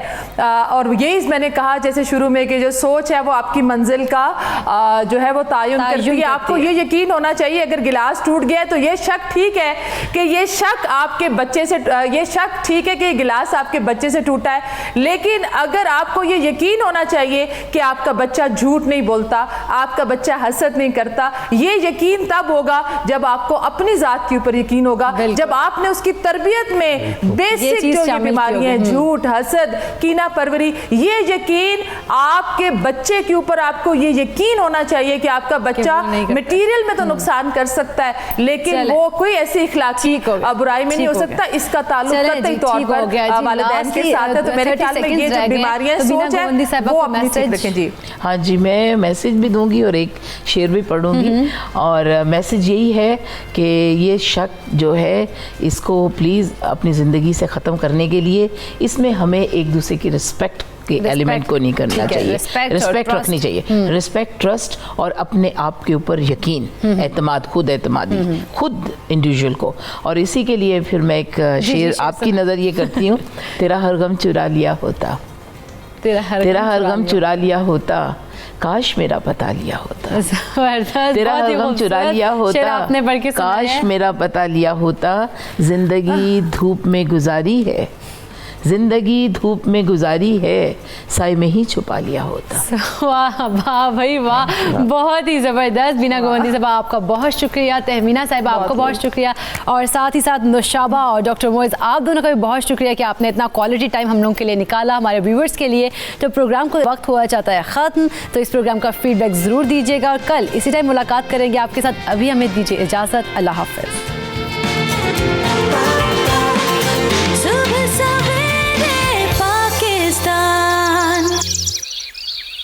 और यही मैंने कहा जैसे शुरू में कि जो सोच है वो आपकी मंजिल का जो है वो तयन करती है। आपको ये यकीन होना चाहिए अगर गिलास टूट गया तो ये शक ठीक है कि ये शक आपके बच्चे से, ये शक ठीक है कि गिलास आपके बच्चे से टूटा है, लेकिन अगर आपको ये यकीन होना चाहिए कि आपका बच्चा झूठ नहीं बोलता, आपका बच्चा हसद नहीं करता, ये यकीन तब होगा जब आपको अपनी जात के ऊपर यकीन होगा, जब आपने उसकी तरबियत में बेसिक जो ये बीमारियां, झूठ, हसद, कीना परवरी, ये यकीन आपके बच्चे के ऊपर, आपको ये यकीन होना चाहिए कि आपका बच्चा मटीरियल में तो नुकसान कर सकता है लेकिन वो कोई ऐसी इखलाकी बुराई में नहीं हो सकता। इसका ताल्लुक कतई तौर पर वालिदैन के साथ है। तो मेरे ख्याल में ये जो बीमारियां सोच है वो अपनी ठीक रखें। जी हाँ जी, मैं मैसेज भी दूंगी और एक शेर भी पढ़ूंगी, और मैसेज यही है कि ये शक जो है इसको प्लीज़ अपनी ज़िंदगी से ख़त्म करने के लिए इसमें हमें एक दूसरे की रिस्पेक्ट के एलिमेंट को नहीं करना चाहिए, रिस्पेक्ट रखनी चाहिए, रिस्पेक्ट, ट्रस्ट और अपने आप के ऊपर यकीन, एतमाद, खुद एतमादी, खुद इंडिविजुअल को। और इसी के लिए फिर मैं एक शेर आपकी नज़र ये करती हूँ, तेरा हर गम चुरा लिया होता, तेरा हर गम चुरा लिया होता, काश मेरा पता लिया होता, तेरा हर गम चुरा लिया होता, काश मेरा पता लिया होता, जिंदगी धूप में गुजारी है, जिंदगी धूप में गुजारी है, साए में ही छुपा लिया होता। वाह वाह भाई वाह, बहुत ही ज़बरदस्त। बीना गोवंदी साहब आपका बहुत शुक्रिया, तहमीना साहिबा आपको बहुत शुक्रिया, और साथ ही साथ नौशाबा और डॉक्टर मोइज़ आप दोनों का भी बहुत शुक्रिया कि आपने इतना क्वालिटी टाइम हम लोगों के लिए निकाला, हमारे व्यूवर्स के लिए। तो प्रोग्राम को वक्त हुआ चाहता है ख़त्म, तो इस प्रोग्राम का फीडबैक ज़रूर दीजिएगा, और कल इसी टाइम मुलाकात करेंगे आपके साथ। अभी हमें दीजिए इजाज़त, अल्लाह हाफ़िज़।